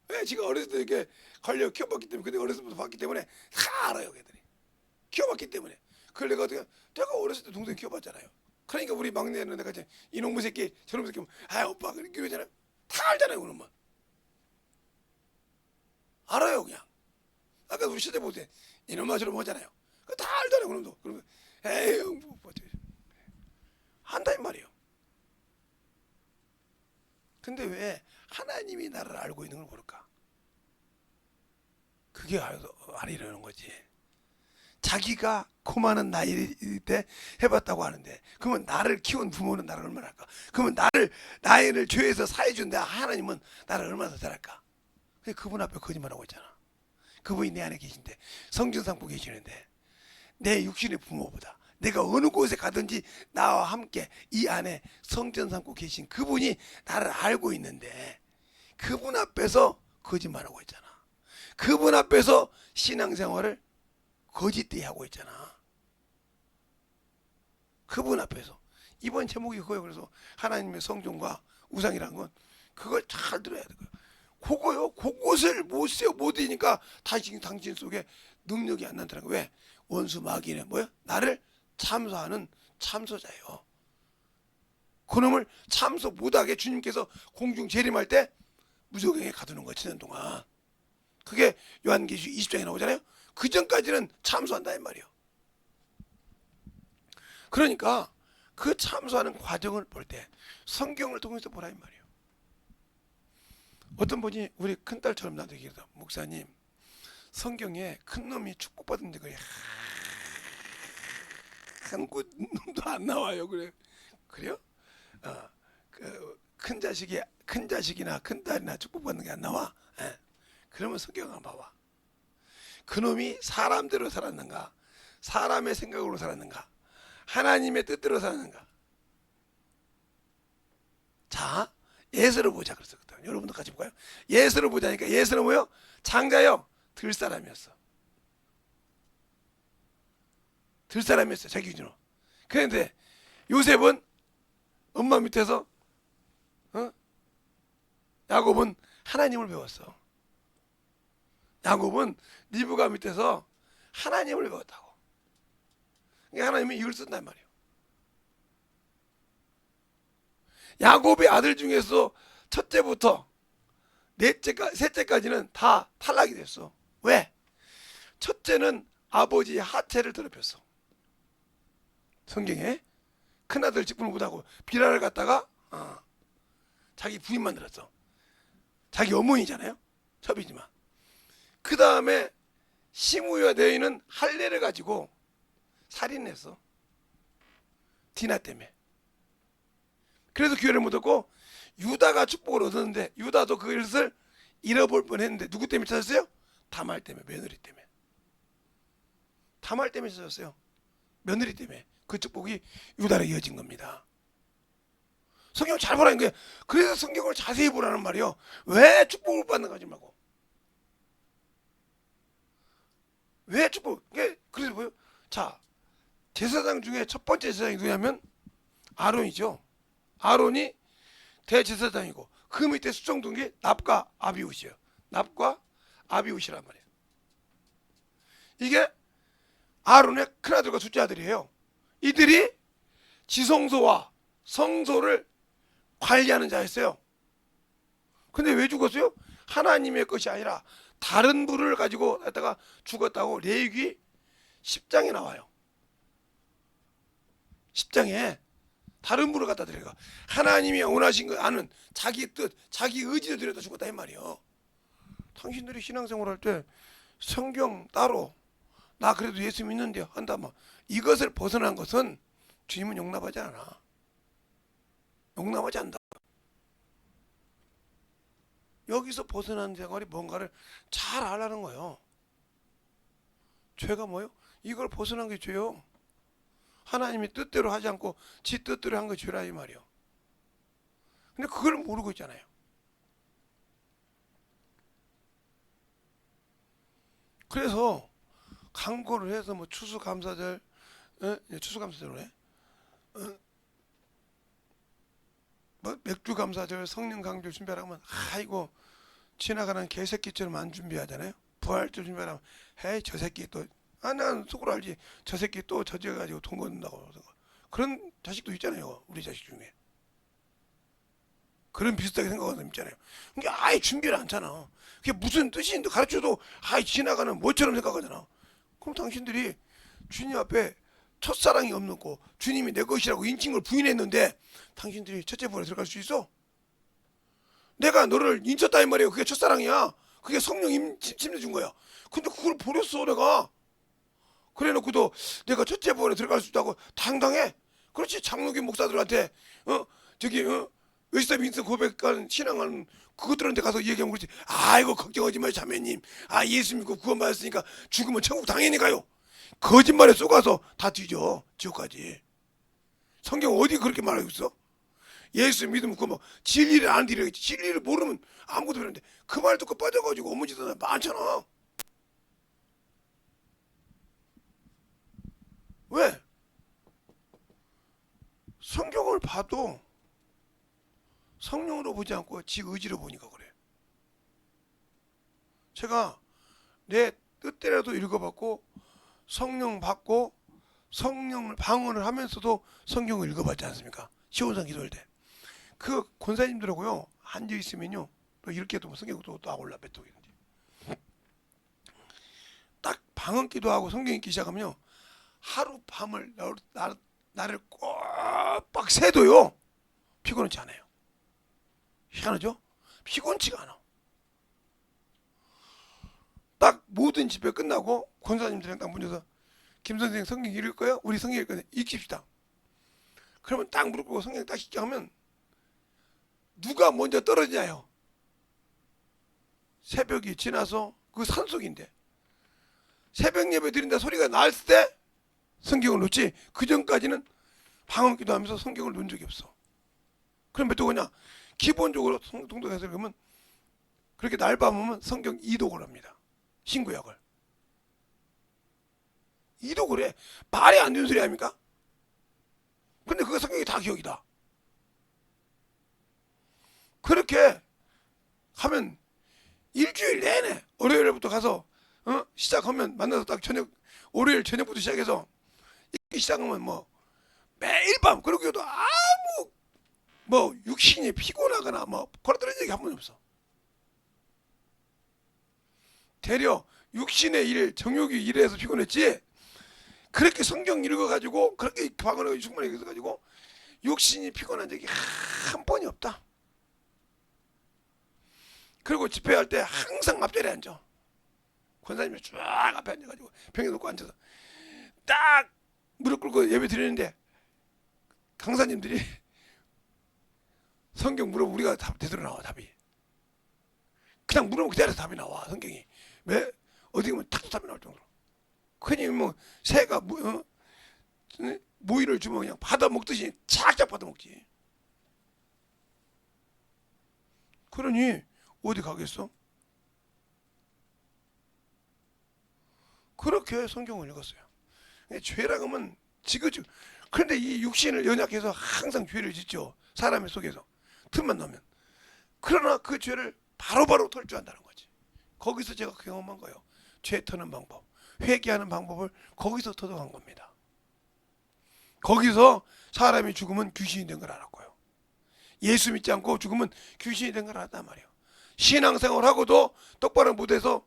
왜? 지가 어렸을 때 이렇게 걸려 키워봤기 때문에. 근데 어렸을 때부터 봤기 때문에 다 알아요 걔들이. 키워봤기 때문에. 그걸 내가 어떻게 내가 어렸을 때 동생 키워봤잖아요. 그러니까 우리 막내는 내가 이제 이놈의 새끼 저놈의 새끼 아 오빠 그렇게 그러잖아요. 다 알잖아요 그놈은. 알아요 그냥. 아까 우리 시대 볼때 이놈아 저놈 하잖아요. 그거 다 알잖아요 그놈도. 그러면 에이 뭐 한다 이 말이에요. 근데 왜 하나님이 나를 알고 있는 걸 모를까? 그게 아니라는 거지. 자기가 그 많은 나이 때 해봤다고 하는데 그러면 나를 키운 부모는 나를 얼마나 할까? 그러면 나이를 죄에서 사해준 내 하나님은 나를 얼마나 더 잘할까? 그분 앞에 거짓말하고 있잖아. 그분이 내 안에 계신데 성전 삼고 계시는데 내 육신의 부모보다 내가 어느 곳에 가든지 나와 함께 이 안에 성전 삼고 계신 그분이 나를 알고 있는데 그분 앞에서 거짓말하고 있잖아. 그분 앞에서 신앙생활을 거짓되이 하고 있잖아. 그분 앞에서. 이번 제목이 그거예요. 그래서 하나님의 성전과 우상이라는 건 그걸 잘 들어야 돼. 그거요. 그것을 못 세워 못 이니까 당신 속에 능력이 안 난다는 거야. 왜? 원수 마귀는 뭐야? 나를 참소하는 참소자예요. 그놈을 참소 못하게 주님께서 공중 재림할 때 무저갱에 가두는 거야. 7년 동안. 그게 요한계시록 20장에 나오잖아요. 그 전까지는 참소한다 이 말이에요. 그러니까 그 참소하는 과정을 볼 때 성경을 통해서 보라 이 말이에요. 어떤 분이 우리 큰딸처럼 나한테 얘기하다. 목사님 성경에 큰 놈이 축복받은 데가 한 놈도 안 나와요. 그래요? 큰 자식이나 큰 딸이나 축복받는 게 안 나와. 예. 그러면 성경 한번 봐봐. 그놈이 사람대로 살았는가, 사람의 생각으로 살았는가, 하나님의 뜻대로 살았는가. 자, 예서를 보자 그랬었거든. 여러분도 같이 볼까요? 예서를 보자니까 예서는 뭐요? 장자요, 들사람이었어. 들사람이었어 자기 기준으로. 그런데 요셉은 엄마 밑에서 야곱은 하나님을 배웠어. 야곱은 리브가 밑에서 하나님을 배웠다고. 그러니까 하나님이 이걸 쓴단 말이에요. 야곱의 아들 중에서 첫째부터 셋째까지는 다 탈락이 됐어. 왜? 첫째는 아버지의 하체를 더럽혔어. 성경에 큰아들 직분을 못하고 비라를 갖다가 자기 부인 만들었어. 자기 어머니잖아요. 첩이지만. 그 다음에 시므이와 내이는 할례를 가지고 살인했어. 디나 때문에. 그래서 기회를 못 얻고 유다가 축복을 얻었는데 유다도 그것을 잃어볼 뻔했는데 누구 때문에 찾았어요? 다말 때문에. 며느리 때문에. 다말 때문에 찾았어요. 며느리 때문에. 그 축복이 유다로 이어진 겁니다. 성경 잘 보라는 거예요. 그래서 성경을 자세히 보라는 말이에요. 왜 축복을 받는 거지 말고. 왜 축복? 그래서 뭐요? 자, 제사장 중에 첫 번째 제사장이 누구냐면 아론이죠. 아론이 대제사장이고 그 밑에 수정된 게 납과 아비웃이에요. 납과 아비웃이란 말이에요. 이게 아론의 큰아들과 둘째 아들이에요. 이들이 지성소와 성소를 관리하는 자였어요. 근데 왜 죽었어요? 하나님의 것이 아니라 다른 불을 가지고 갖다가 죽었다고 레위기 10장에 나와요. 10장에 다른 불을 갖다 드려가 하나님이 원하신 거 아는 자기 뜻, 자기 의지를 들여다 죽었다 이 말이에요. 당신들이 신앙생활 할 때 성경 따로 나 그래도 예수 믿는데 한다면 이것을 벗어난 것은 주님은 용납하지 않아. 용납하지 않는다. 여기서 벗어난 생활이 뭔가를 잘 알라는 거예요. 죄가 뭐예요? 이걸 벗어난 게 죄요. 하나님이 뜻대로 하지 않고 지 뜻대로 한 거 죄라 이 말이요. 근데 그걸 모르고 있잖아요. 그래서 강구를 해서 뭐 추수감사절, 추수감사절 왜? 뭐 맥주감사절, 성령강절 준비하라면 아이고 지나가는 개새끼처럼 안 준비하잖아요. 부활절 준비하라면 헤이 저 새끼 또 난 속으로 알지 저 새끼 또 저지어가지고 돈 걷는다고 그런 자식도 있잖아요. 우리 자식 중에 그런 비슷하게 생각하는 사람 있잖아요. 그게 아예 준비를 않잖아. 그게 무슨 뜻인지 가르쳐도 아예 지나가는 뭐처럼 생각하잖아. 그럼 당신들이 주님 앞에 첫사랑이 없는 거 주님이 내 것이라고 인칭을 부인했는데 당신들이 첫째 부활에 들어갈 수 있어? 내가 너를 인쳤다 이 말이에요. 그게 첫사랑이야. 그게 성령 침례 준 거야. 근데 그걸 버렸어 내가. 그래 놓고도 내가 첫째 부활에 들어갈 수 있다고 당당해. 그렇지. 장로교 목사들한테 의사 민서 고백한 신앙하는 그것들한테 가서 얘기하면 그렇지. 아이고 걱정하지 마요 자매님. 아 예수 믿고 구원 받았으니까 죽으면 천국 당연히 가요. 거짓말에 쏘가서 다 뒤져 지옥까지. 성경 어디 그렇게 말하고 있어? 예수 믿으면 그 뭐 진리를 안 드려야지. 진리를 모르면 아무것도 되는데 그 말 듣고 빠져가지고 어머니들 많잖아. 왜? 성경을 봐도 성령으로 보지 않고 지 의지로 보니까 그래. 제가 내 뜻대로도 읽어봤고 성령 받고 성령을 방언을 하면서도 성경을 읽어봤지 않습니까? 시온산 기도할 때. 그 권사님들하고요 앉아 있으면요 또 이렇게 또 성경도 또 올라 뱉고 있는데 딱 방언 기도하고 성경 읽기 시작하면요 하루 밤을 나를 꼬박 새도요 피곤하지 않아요. 희한하죠? 피곤치가 않아. 딱 모든 집회 끝나고 권사님들이랑 딱 문에서 김 선생 성경 읽을 거예요? 우리 성경 읽을 거예요? 읽힙시다. 그러면 딱 무릎 꿇고 성경 딱 시작하면 누가 먼저 떨어지냐요. 새벽이 지나서 그 산속인데 새벽 예배 드린다 소리가 났을 때 성경을 놓지 그 전까지는 방언 기도하면서 성경을 놓은 적이 없어. 그럼 몇 도거냐? 기본적으로 동독에서 그러면 그렇게 날밤하면 성경 이독을 합니다. 신구약을 이독을 해. 말이 안 되는 소리 아닙니까? 근데 그거 성경이 다 기억이다. 그렇게 하면 일주일 내내 월요일부터 가서 시작하면 만나서 딱 저녁 월요일 저녁부터 시작해서 읽기 시작하면 뭐 매일 밤 그러고도 아무 뭐 육신이 피곤하거나 뭐 그런 얘기 한 번 없어. 되려 육신의 일 정욕이 일해서 피곤했지 그렇게 성경 읽어가지고 그렇게 방언하고 충분히 읽어가지고 육신이 피곤한 적이 한 번이 없다. 그리고 집회할 때 항상 앞자리에 앉아. 권사님이 쫙 앞에 앉아가지고 병에 놓고 앉아서 딱 무릎 꿇고 예배 드리는데 강사님들이 성경 물어보면 우리가 대대로 나와 답이. 그냥 물으면 그대로 답이 나와 성경이. 왜? 어디 가면 탁 답이 나올 정도로. 그니 뭐 새가 모이를 주면 그냥 받아 먹듯이 착착 받아 먹지. 그러니 어디 가겠어? 그렇게 성경을 읽었어요. 죄라고 하면 지그지. 그런데 이 육신을 연약해서 항상 죄를 짓죠. 사람의 속에서 틈만 나면. 그러나 그 죄를 바로바로 털주한다는 거지. 거기서 제가 경험한 거예요. 죄 터는 방법, 회개하는 방법을 거기서 터득한 겁니다. 거기서 사람이 죽으면 귀신이 된 걸 알았고요. 예수 믿지 않고 죽으면 귀신이 된 걸 알았단 말이에요. 신앙생활하고도 똑바로 못해서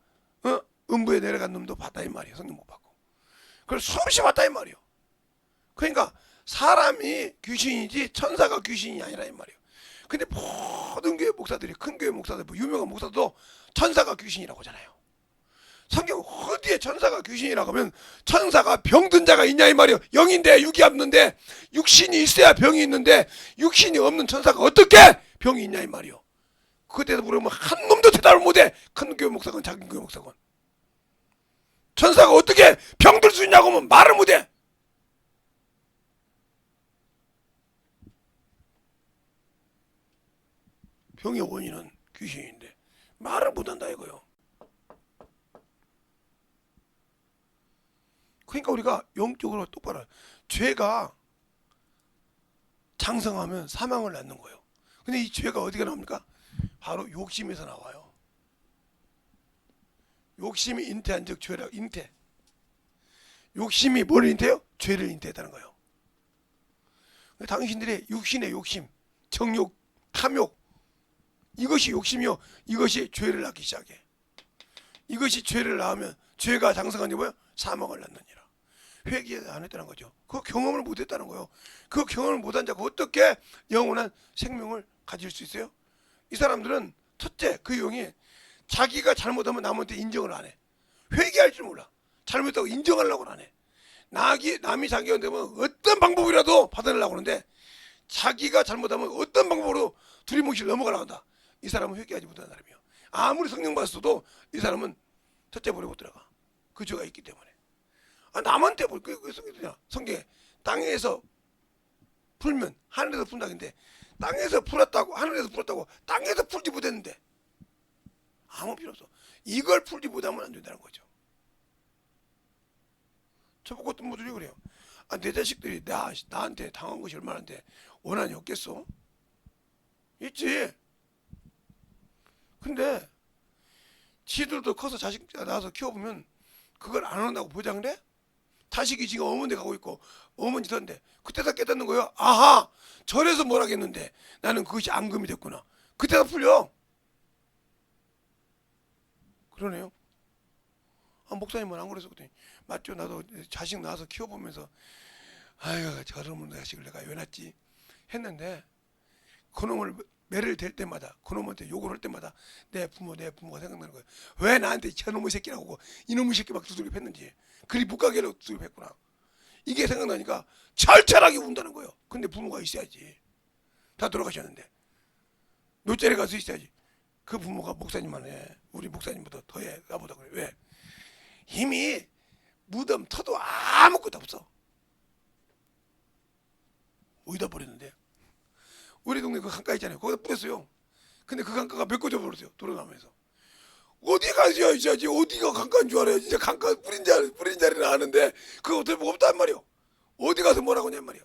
음부에 내려간 놈도 봤다 이 말이에요. 성령 못 받고. 그걸 수없이 봤다 이 말이에요. 그러니까 사람이 귀신이지 천사가 귀신이 아니라 이 말이에요. 근데 모든 교회 목사들이 큰 교회 목사들 뭐 유명한 목사도 천사가 귀신이라고 하잖아요. 성경 어디에 천사가 귀신이라고 하면 천사가 병든 자가 있냐 이 말이에요. 영인데 육이 없는데 육신이 있어야 병이 있는데 육신이 없는 천사가 어떻게 병이 있냐 이 말이에요. 그때도 물으면 한 놈도 대답을 못해. 큰 교회 목사건 작은 교회 목사건. 천사가 어떻게 병들 수 있냐고 하면 말을 못해. 병의 원인은 귀신인데 말을 못한다 이거요. 그러니까 우리가 영적으로 똑바로 죄가 장성하면 사망을 낳는 거예요. 근데 이 죄가 어디가 나옵니까? 바로 욕심에서 나와요. 욕심이 잉태한 즉 죄라. 잉태. 욕심이 뭘 잉태해요? 죄를 잉태했다는 거예요. 당신들의 육신의 욕심, 정욕, 탐욕, 이것이 욕심이요. 이것이 죄를 낳기 시작해. 이것이 죄를 낳으면 죄가 장성한 게 뭐예요? 사망을 낳느니라. 회개 안 했다는 거죠. 그 경험을 못 했다는 거예요. 그 경험을 못한 자가 어떻게 영원한 생명을 가질 수 있어요? 이 사람들은 첫째 그 용이 자기가 잘못하면 남한테 인정을 안 해. 회개할 줄 몰라. 잘못했다고 인정하려고 안 해. 남이 자기가 되면 어떤 방법이라도 받아내려고 하는데 자기가 잘못하면 어떤 방법으로 두리뭉실 넘어가려고 한다. 이 사람은 회개하지 못하는 사람이에요. 아무리 성령 받았어도 이 사람은 첫째 버리고 들어가. 그 죄가 있기 때문에. 남한테 그 성경에 땅에서 풀면 하늘에서 푼다는데 땅에서 풀었다고 하늘에서 풀었다고 땅에서 풀지 못했는데 아무 필요 없어. 이걸 풀지 못하면 안 된다는 거죠. 저보고 어떤 분들이 그래요. 내 자식들이 나한테 당한 것이 얼마나인데 원한이 없겠어? 있지. 근데 지들도 커서 자식 낳아서 키워보면 그걸 안 한다고 보장을 해? 자식이 지금 어머니 가고 있고 어머니 던데 그때 다 깨닫는 거예요. 아하, 저래서 뭘 하겠는데 나는 그것이 앙금이 됐구나. 그때 다 풀려. 그러네요. 목사님은 안 그래서 그랬더니 맞죠. 나도 자식 낳아서 키워보면서 아유 저런 자식을 내가 왜 낳지 했는데 그놈을 매를 댈 때마다 그놈한테 욕을 할 때마다 내 부모가 생각나는 거예요. 왜 나한테 저놈의 새끼라고 하고 이놈의 새끼 막 두드려 팼는지 그리 못 가게 하려고 두드려 팼구나. 이게 생각나니까 철철하게 운다는 거예요. 근데 부모가 있어야지. 다 돌아가셨는데 묘자리 가서 있어야지. 그 부모가 목사님만 해. 우리 목사님보다 더해. 나보다 그래. 왜? 이미 무덤 터도 아무것도 없어. 어디다 버렸는데 우리 동네 그 강가 있잖아요. 거기다 뿌렸어요. 근데 그 강가가 메꿔져 버렸어요. 도로나무에서. 어디 가셔야 있어야지. 어디가 강가인 줄 알아요. 진짜 강가 뿌린 자리는 아는데 그거 어떻게 뭐 없단 말이요. 어디 가서 뭐라고 하냔 말이야.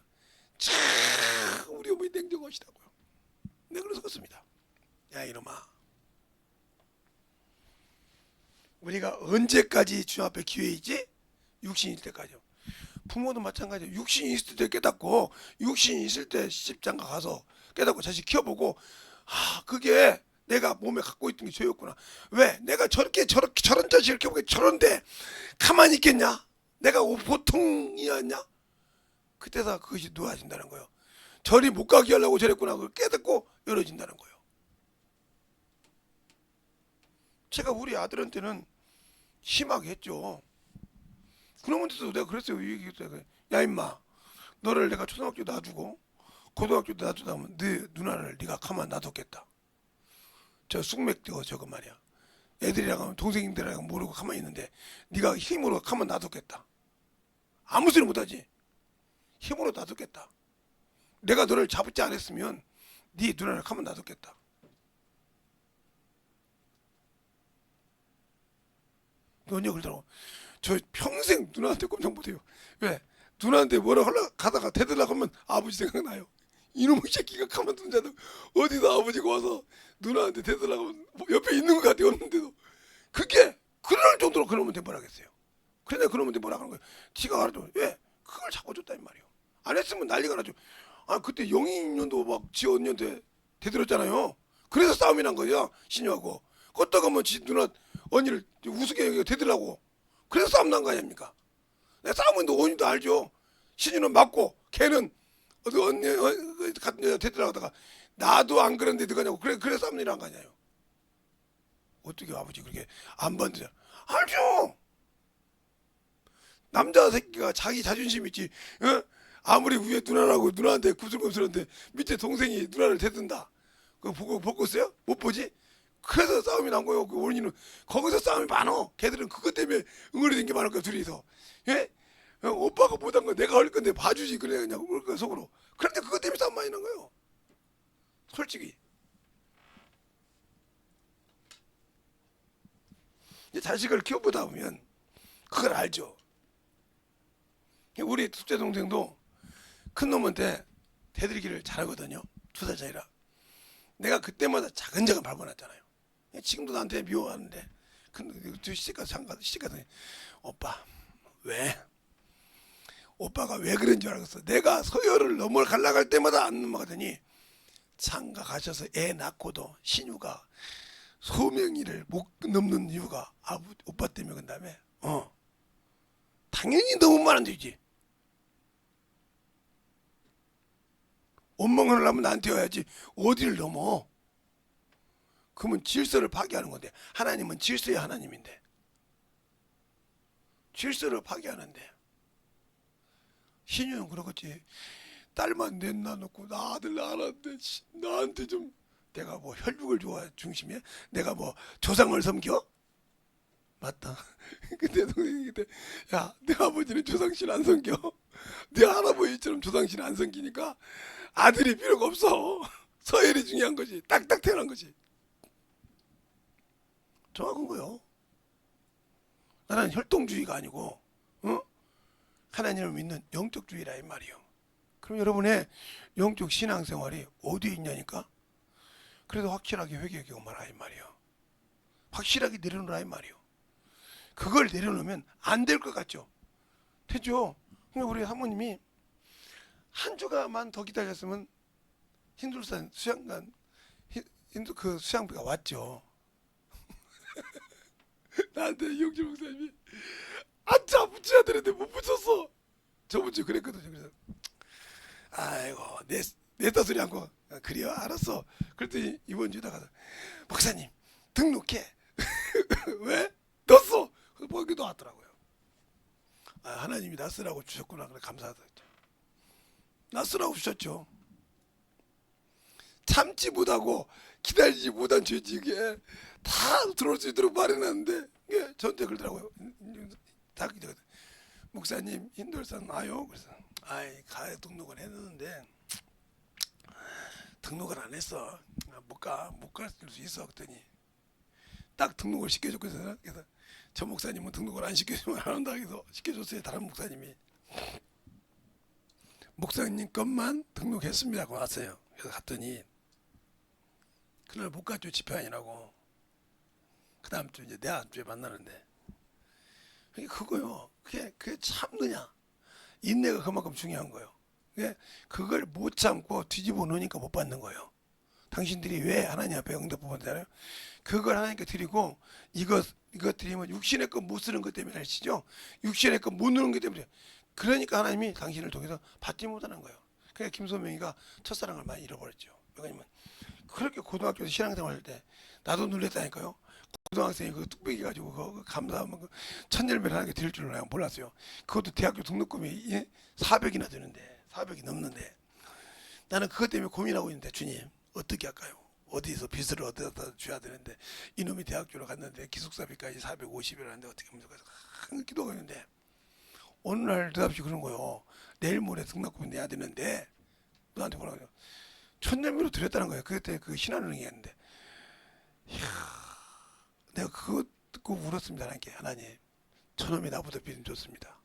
참 우리 어머니 냉정하시다고요. 내가 그래서 그렇습니다. 야 이놈아, 우리가 언제까지 주님 앞에 기회 있지? 육신이 있을 때까지요. 부모도 마찬가지예요. 육신이 있을 때 깨닫고 육신이 있을 때 시집장가 가서 깨닫고 자식 키워보고 그게 내가 몸에 갖고 있던 게 죄였구나. 왜? 내가 저런 자식을 키워보게 저런데 가만히 있겠냐? 내가 보통이었냐? 그때다 그것이 놓아진다는 거예요. 저리 못 가게 하려고 저랬구나. 그걸 깨닫고 열어진다는 거예요. 제가 우리 아들한테는 심하게 했죠. 그놈한테도 내가 그랬어요. 야 임마, 너를 내가 초등학교 놔주고 고등학교 놔주다 하면 네 누나를 네가 가만 놔뒀겠다. 저 숙맥 저거 말이야. 애들이랑 하면 동생들이랑 모르고 가만히 있는데 네가 힘으로 가만 놔뒀겠다. 아무 소리 못하지. 힘으로 놔뒀겠다. 내가 너를 잡지 않았으면 네 누나를 가만 놔뒀겠다. 언제 그러더라고. 저 평생 누나한테 꼼짝 못해요. 왜? 누나한테 뭐라 가다가 대들라고 하면 아버지 생각나요. 이놈의 새끼가 가만둔 자도 어디서 아버지가 와서 누나한테 대들라고 하면 옆에 있는 것 같아요. 없는데도. 그게 그럴 정도로 그놈한테 뭐라 하겠어요. 그래 그놈한테 뭐라 하는 거예요. 지가 알아줘. 왜? 그걸 잡아줬단 말이에요. 안 했으면 난리가 나죠. 그때 영희년도 막 지 언니한테 대들었잖아요. 그래서 싸움이 난 거야. 신유하고. 껐다가 뭐 지 누나 언니를 우스개 대들라고. 그래서 싸움 난 거 아닙니까? 내가 싸움은 언니도 알죠. 신유는 맞고 걔는 어디 언니 같은 여자 대들라고 하다가 나도 안 그런데 들어가냐고. 그래 싸움 일한 거 아니에요. 어떻게 아버지 그렇게 안 받는지 알죠. 남자 새끼가 자기 자존심 있지. 아무리 위에 누나라고 누나한테 구슬구슬한데 밑에 동생이 누나를 대든다. 그거 보고 벗겼어요? 못 보지? 그래서 싸움이 난 거예요. 그 원인은 거기서 싸움이 많어. 걔들은 그것 때문에 응어리 된 게 많을 거야. 둘이서. 예? 오빠가 못한 거 내가 할 건데 봐주지 그래 그냥 그럴 거야 속으로. 그런데 그것 때문에 싸움 많이 난 거예요. 솔직히. 이제 자식을 키워보다 보면 그걸 알죠. 우리 둘째 동생도 큰 놈한테 대들기를 잘하거든요. 2살 차이라. 내가 그때마다 작은작은 밟아놨잖아요. 지금도 나한테 미워하는데 시집가서 오빠 왜? 오빠가 왜 그런 줄 알겠어. 내가 서열을 넘어가려갈 때마다 안 넘어가더니 장가 가셔서 애 낳고도 신유가 소명이를 못 넘는 이유가 오빠 때문에 그런다며. 당연히 넘으면 안 되지. 원망을 하려면 나한테 와야지 어디를 넘어. 그러면 질서를 파괴하는 건데, 하나님은 질서의 하나님인데 질서를 파괴하는데, 신유는 그러겠지. 딸만 넷나 놓고 나 아들 낳았는데 나한테 좀, 내가 뭐 혈육을 좋아 중심이야? 내가 뭐 조상을 섬겨? 맞다. 그때 동생이 그때, 야, 내 아버지는 조상신 안 섬겨. 내 할아버지처럼 조상신 안 섬기니까 아들이 필요가 없어. 서열이 중요한 거지. 딱딱 태어난 거지. 정확한 거요. 나는 혈통주의가 아니고 하나님을 믿는 영적주의라 이 말이요. 그럼 여러분의 영적 신앙생활이 어디에 있냐니까? 그래도 확실하게 회개하고 말아 이 말이요. 확실하게 내려놓으라 이 말이요. 그걸 내려놓으면 안 될 것 같죠? 되죠? 그러니까 우리 사모님이 한 주간만 더 기다렸으면 힌두산 수양관 힌두 그 수양비가 왔죠. 나한테 이용진 목사님이 앉아 붙여야 되는데 못 붙였어. 저번 주에 그랬거든요. 그래서 아이고 내 소리 않고 그래요 알았어. 그랬더니 이번 주에 나가서 목사님 등록해. 왜? 넣었어. 그래서 거기 나왔더라고요. 하나님이 낯으라고 주셨구나. 그래 감사하다. 낯으라고 주셨죠. 참지 못하고 기다리지 못한 죄지 이게 다 들어올 수 있도록 마련했는데 이게 저한테 그러더라고요. 다 목사님 인도산 와요. 그래서 가 등록을 했는데 등록을 안 했어. 못 갈 수 있어. 그랬더니 딱 등록을 시켜줬거든요. 그래서 저 목사님은 등록을 안 시켜주면 안 한다 해서 시켜줬어요. 다른 목사님이. 목사님 것만 등록했습니다고 왔어요. 그래서 갔더니 그날 못 갔죠. 집회 아니라고. 그 다음 주 이제 내한 주에 만나는데 그거요. 그게 참느냐. 인내가 그만큼 중요한 거예요. 그걸 못 참고 뒤집어 놓으니까 못 받는 거예요. 당신들이 왜 하나님 앞에 응답 못 받잖아요. 그걸 하나님께 드리고 이것 드리면 육신의 것 못 쓰는 것 때문에 하시죠. 육신의 것 못 누는 것 때문에. 그러니까 하나님이 당신을 통해서 받지 못하는 거예요. 그러니까 김소명이가 첫사랑을 많이 잃어버렸죠. 왜냐면 그렇게 고등학교에서 신앙생활 할 때 나도 놀랬다니까요. 고등학생이 그 뚝배기 가지고 그 감사하면 그 천열매를 하는 게 될 줄은 내가 몰랐어요. 그것도 대학교 등록금이 400이나 되는데 400이 넘는데 나는 그것 때문에 고민하고 있는데 주님 어떻게 할까요? 어디서 빚을 얻어다 줘야 되는데 이놈이 대학교를 갔는데 기숙사비까지 450이라는데 어떻게 하면 좋을까? 항상 기도가 있는데 어느 날 대답이 그런 거예요. 내일 모레 등록금 내야 되는데 너한테 뭐라고 천년미로 드렸다는 거예요. 그때 그 신한은행이 했는데 내가 그거 듣고 울었습니다. 하나님 저놈이 나보다 빚은 줬습니다.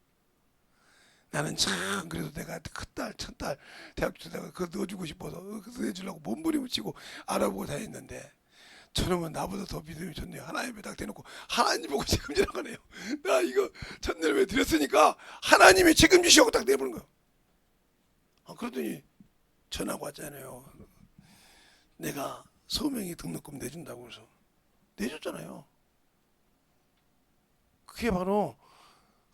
나는 참 그래도 내가 큰딸 첫딸 대학교 내가 그거 넣어주고 싶어서 그거 내주려고 몸부림을 치고 알아보고 다녔는데 저놈은 나보다 더 믿음이 좋네요. 하나님 앞에 딱 대놓고 하나님 보고 책임지라고 하네요. 나 이거 천년을 드렸으니까 하나님이 책임지시고 딱 내보는 거예요. 그러더니 전화가 왔잖아요. 내가 소명이 등록금 내준다고 해서 내줬잖아요. 그게 바로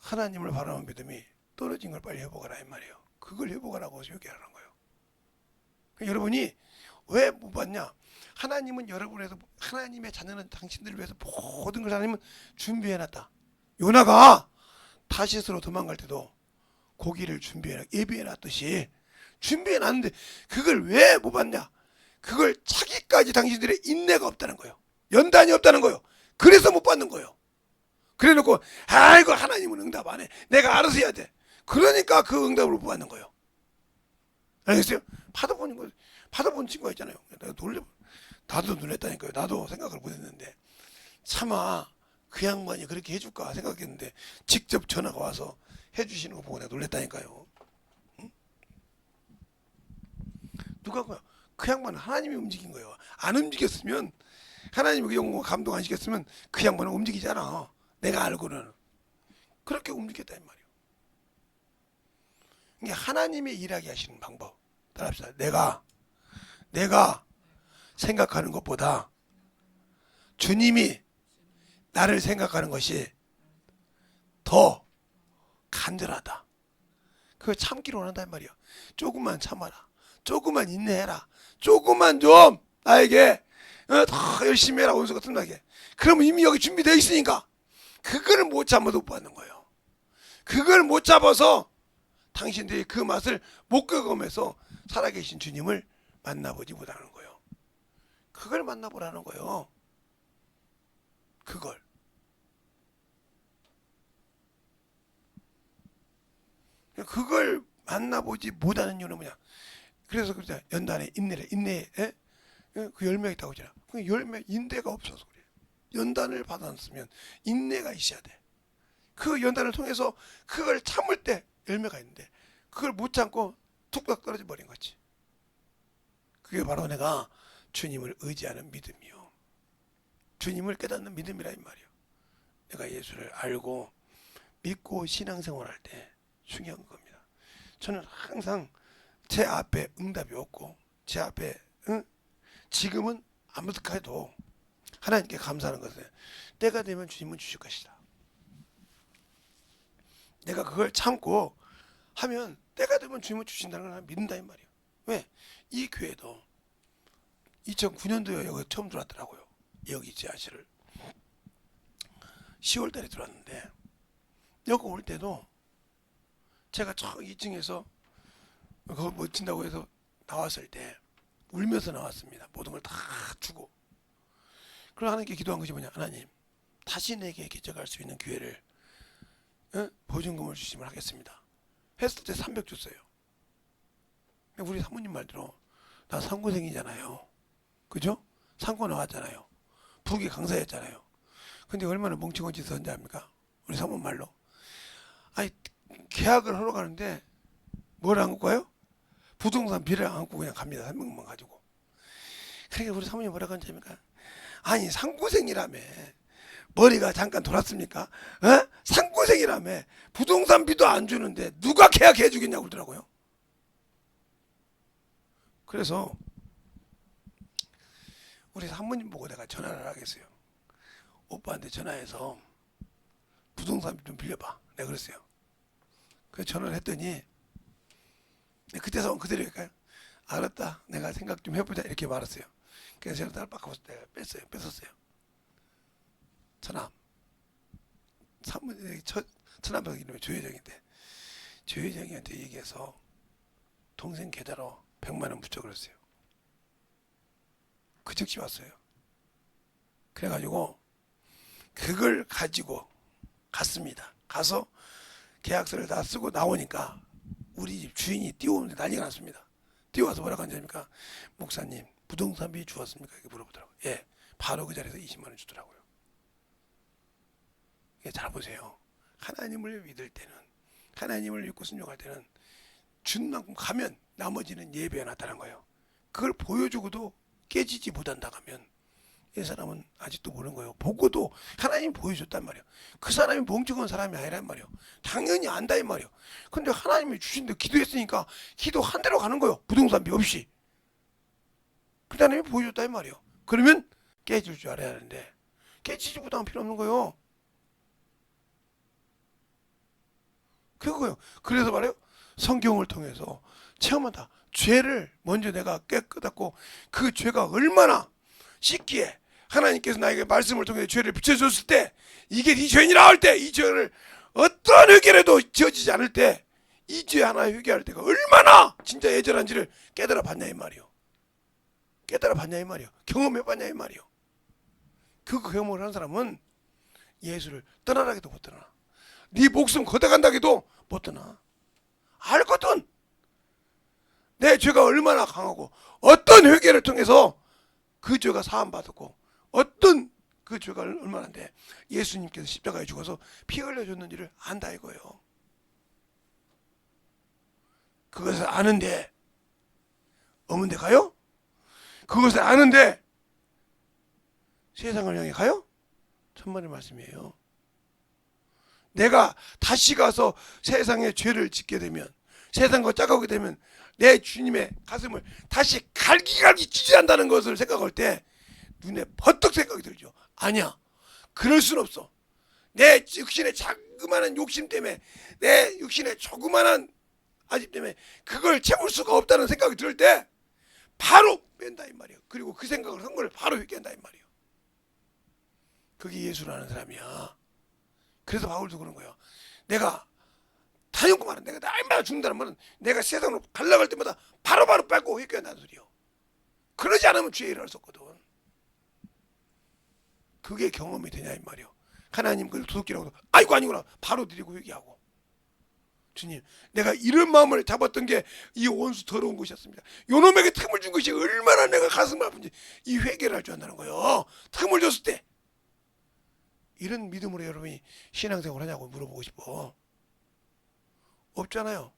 하나님을 바라는 믿음이 떨어진 걸 빨리 회복하라 이 말이에요. 그걸 회복하라고 얘기하는 거예요. 그러니까 여러분이 왜 못 받냐? 하나님은 여러분에서 하나님의 자녀는 당신들을 위해서 모든 걸 하나님은 준비해놨다. 요나가 다시스로 도망갈 때도 고기를 예비해놨듯이 준비해놨는데 그걸 왜 못 받냐? 그걸 차기까지 당신들의 인내가 없다는 거예요. 연단이 없다는 거예요. 그래서 못 받는 거예요. 그래놓고 아이고 하나님은 응답 안 해. 내가 알아서 해야 돼. 그러니까 그 응답을 못 받는 거예요. 알겠어요? 받아본 친구가 있잖아요. 나도 놀랬다니까요. 나도 생각을 못했는데 차마 그 양반이 그렇게 해줄까 생각했는데 직접 전화가 와서 해주시는 거 보고 내가 놀랬다니까요. 응? 누가 그 양반은 하나님이 움직인 거예요. 안 움직였으면, 하나님이 그 영광 감동 안 시켰으면 그 양반은 움직이잖아. 내가 알고는 그렇게 움직였다 이 말이에요. 이게 하나님의 일하게 하시는 방법 따라합시다. 내가 생각하는 것보다 주님이 나를 생각하는 것이 더 간절하다. 그걸 참기로 원한단 말이야. 조금만 참아라. 조금만 인내해라. 조금만 좀 나에게 더 열심히 해라. 원수가 틈나게. 그러면 이미 여기 준비되어 있으니까 그걸 못 참아도 못 받는 거예요. 그걸 못 잡아서 당신들이 그 맛을 못 경험해서 살아계신 주님을 만나보지 못하는 거예요. 그걸 만나보라는 거예요. 그걸 만나보지 못하는 이유는 뭐냐? 그래서 그러자 연단에 인내에 그 열매가 있다고 하잖아. 그 열매 인내가 없어서 그래. 연단을 받았으면 인내가 있어야 돼. 그 연단을 통해서 그걸 참을 때 열매가 있는데 그걸 못 참고 툭딱 떨어져 버린 거지. 그게 바로 내가 주님을 의지하는 믿음이요. 주님을 깨닫는 믿음이라 이 말이요. 내가 예수를 알고 믿고 신앙생활할 때 중요한 겁니다. 저는 항상 제 앞에 응답이 없고 제 앞에 지금은 아무렇게 해도 하나님께 감사하는 것은 때가 되면 주님은 주실 것이다. 내가 그걸 참고 하면 때가 되면 주님은 주신다는 걸 믿는다 이 말이에요. 왜? 이 교회도 2009년도에 여기 처음 들어왔더라고요. 여기 지하실을 10월 달에 들어왔는데 여기 올 때도 제가 저 2층에서 그걸 못 친다고 해서 나왔을 때 울면서 나왔습니다. 모든 걸 다 주고. 그리고 하나님께 기도한 것이 뭐냐? 하나님, 다시 내게 개척할 수 있는 기회를 보증금을 주시면 하겠습니다. 했을 때 300 줬어요. 우리 사모님 말대로 나 상고생이잖아요. 그죠? 상고 나왔잖아요. 북이 강사였잖아요. 근데 얼마나 멍청한 짓을 했는지 압니까? 우리 사모님 말로. 아니 계약을 하러 가는데 뭘 안고 가요? 부동산 비를 안 안고 그냥 갑니다. 300만 가지고. 그러니까 우리 사모님 뭐라고 하는지 압니까? 아니 상고생이라며 머리가 잠깐 돌았습니까? 상고생이라며 부동산 비도 안 주는데 누가 계약해 주겠냐고 그러더라고요. 그래서 우리 사모님 보고 내가 전화를 하겠어요. 오빠한테 전화해서 부동산 좀 빌려봐. 내가 그랬어요. 그래서 전화를 했더니 그때 상황 그대로일까요? 알았다. 내가 생각 좀 해보자. 이렇게 말했어요. 그래서 제가 딸 바꿔서 내가 뺐었어요. 처남. 처남방 이름이 조혜정인데 조혜정이한테 얘기해서 동생 계좌로 100만 원 붙여 그랬어요. 그 즉시 왔어요. 그래가지고 그걸 가지고 갔습니다. 가서 계약서를 다 쓰고 나오니까 우리 집 주인이 뛰어오는데 난리가 났습니다. 뛰어와서 뭐라고 하냐니까 목사님 부동산비 주었습니까? 이렇게 물어보더라고요. 예, 바로 그 자리에서 20만 원 주더라고요. 잘 보세요. 하나님을 믿을 때는 하나님을 믿고 순종할 때는 준 만큼 가면 나머지는 예배에 나타난 거예요. 그걸 보여주고도 깨지지 못한다고 하면 이 사람은 아직도 모르는 거예요. 보고도 하나님이 보여줬단 말이에요. 그 사람이 멍청한 사람이 아니란 말이에요. 당연히 안다 이 말이에요. 근데 하나님이 주신데 기도했으니까 기도한 대로 가는 거예요. 부동산비 없이. 그 사람이 보여줬다 이 말이에요. 그러면 깨질 줄 알아야 하는데 깨지지 못하면 필요 없는 거예요. 그거예요. 그래서 말이에요. 성경을 통해서 체험한다. 죄를 먼저 내가 깨끗하고 그 죄가 얼마나 씻기에 하나님께서 나에게 말씀을 통해 죄를 비춰줬을 때 이게 네 죄니라 할 때 이 죄를 어떠한 회개라도 지어지지 않을 때 이 죄 하나 회개할 때가 얼마나 진짜 애절한지를 깨달아 봤냐 이 말이요. 깨달아 봤냐 이 말이요. 경험해 봤냐 이 말이요. 그 경험을 한 사람은 예수를 떠나라 해도 못 떠나. 네 목숨 걷어간다 해도 못 떠나. 알거든. 내 죄가 얼마나 강하고 어떤 회개를 통해서 그 죄가 사함받았고 어떤 그 죄가 얼마나인데 예수님께서 십자가에 죽어서 피 흘려줬는지를 안다 이거예요. 그것을 아는데 없는 데 가요? 그것을 아는데 세상을 향해 가요? 천만의 말씀이에요. 내가 다시 가서 세상에 죄를 짓게 되면, 세상과 짜가게 되면 내 주님의 가슴을 다시 갈기갈기 찢어한다는 것을 생각할 때 눈에 번뜩 생각이 들죠. 아니야, 그럴 순 없어. 내 육신의 자그마한 욕심 때문에, 내 육신의 조그마한 아집 때문에 그걸 채울 수가 없다는 생각이 들 때 바로 뺀다 이 말이에요. 그리고 그 생각을 한 걸 바로 회개한다 이 말이에요. 그게 예수라는 사람이야. 그래서 바울도 그런 거예요. 내가 다녀고 말은 내가 날마다 죽는다는 말은 내가 세상으로 갈라갈 때마다 바로바로 밟고 회개한다는 소리요. 그러지 않으면 죄의 일을 할 수 없거든. 그게 경험이 되냐 이 말이요. 하나님 그걸 도둑질하고 아이고 아니구나 바로 드리고 회개하고, 주님 내가 이런 마음을 잡았던 게 이 원수 더러운 것이었습니다. 요놈에게 틈을 준 것이 얼마나 내가 가슴 아픈지 이 회개를 할 줄 안다는 거예요. 틈을 줬을 때. 이런 믿음으로 여러분이 신앙생활 하냐고 물어보고 싶어. 없잖아요.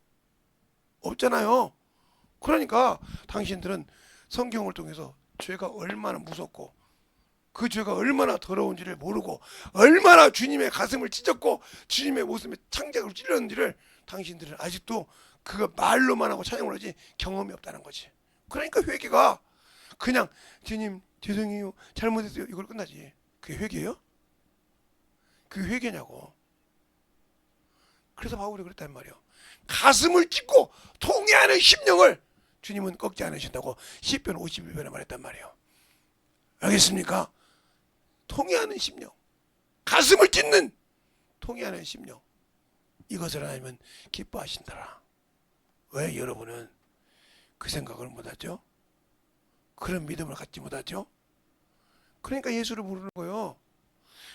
없잖아요. 그러니까 당신들은 성경을 통해서 죄가 얼마나 무섭고 그 죄가 얼마나 더러운지를 모르고 얼마나 주님의 가슴을 찢었고 주님의 모습에 창작으로 찔렸는지를 당신들은 아직도 그거 말로만 하고 찬양을 하지 경험이 없다는 거지. 그러니까 회개가 그냥 주님 죄송해요 잘못했어요 이걸 끝나지. 그게 회개예요? 그게 회개냐고. 그래서 바울이 그랬단 말이에요. 가슴을 찢고 통회하는 심령을 주님은 꺾지 않으신다고 시편 51편에 말했단 말이에요. 알겠습니까? 통회하는 심령, 가슴을 찢는 통회하는 심령, 이것을 하나님은 기뻐하신다라. 왜 여러분은 그 생각을 못하죠? 그런 믿음을 갖지 못하죠? 그러니까 예수를 부르는 거예요.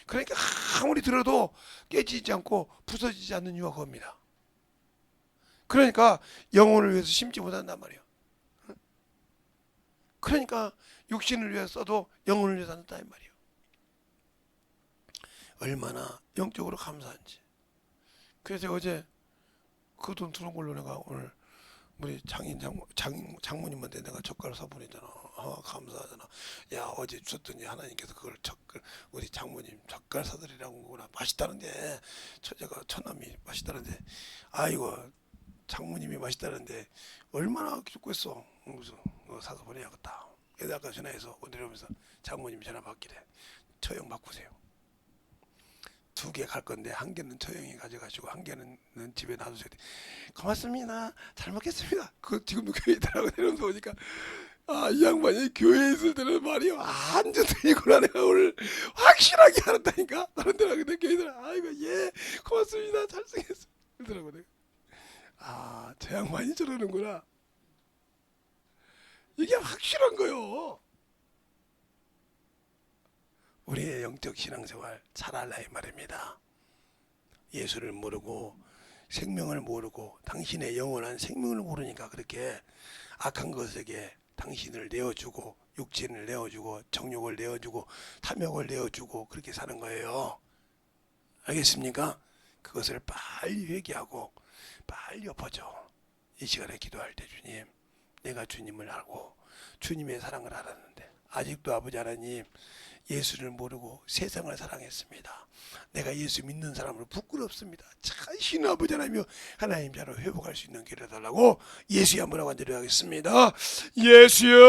그러니까 아무리 들어도 깨지지 않고 부서지지 않는 이유가 그겁니다. 그러니까 영혼을 위해서 심지 못한단 말이에요. 그러니까 육신을 위해서 써도 영혼을 위해서 한다 이 말이에요. 얼마나 영적으로 감사한지. 그래서 어제 그 돈 들어온 걸로 내가 오늘 우리 장모님한테 내가 젓갈 사보내잖아. 감사하잖아. 야 어제 줬더니 하나님께서 그걸 우리 장모님 젓갈 사드리라고 거구나. 맛있다는데 처제가 처남이 맛있다는데 아이고 장모님이 맛있다는데 얼마나 좋고 했어. 무슨 사서 보내야겠다. 그래서 아까 전화해서 내려오면서 장모님이 전화 받기래. 처형 바꾸세요. 2개 갈 건데 1개는 처형이 가져가시고 1개는 집에 놔두셔야 돼. 고맙습니다. 잘 먹겠습니다. 그 지금도 교회에 있더라고. 내려오면서 보니까 이 양반이 교회에 있을 때는 말이야 완전 틀리구나. 내가 오늘 확실하게 알았다니까. 다른 데랑 근데 교회들 아이고 예 고맙습니다. 잘생겼어. 그러더라고 내가. 저 양반이 저러는구나. 이게 확실한 거요. 우리의 영적 신앙생활 잘할라 이 말입니다. 예수를 모르고 생명을 모르고 당신의 영원한 생명을 모르니까 그렇게 악한 것에게 당신을 내어주고 육신을 내어주고 정욕을 내어주고 탐욕을 내어주고 그렇게 사는 거예요. 알겠습니까? 그것을 빨리 회개하고 빨리 엎어져. 이 시간에 기도할 때 주님 내가 주님을 알고 주님의 사랑을 알았는데 아직도 아버지 하나님 예수를 모르고 세상을 사랑했습니다. 내가 예수 믿는 사람으로 부끄럽습니다. 자신 아버지 하나님이여 하나님 자로 회복할 수 있는 길을 달라고 예수의 한번 하고 드려야겠습니다. 예수여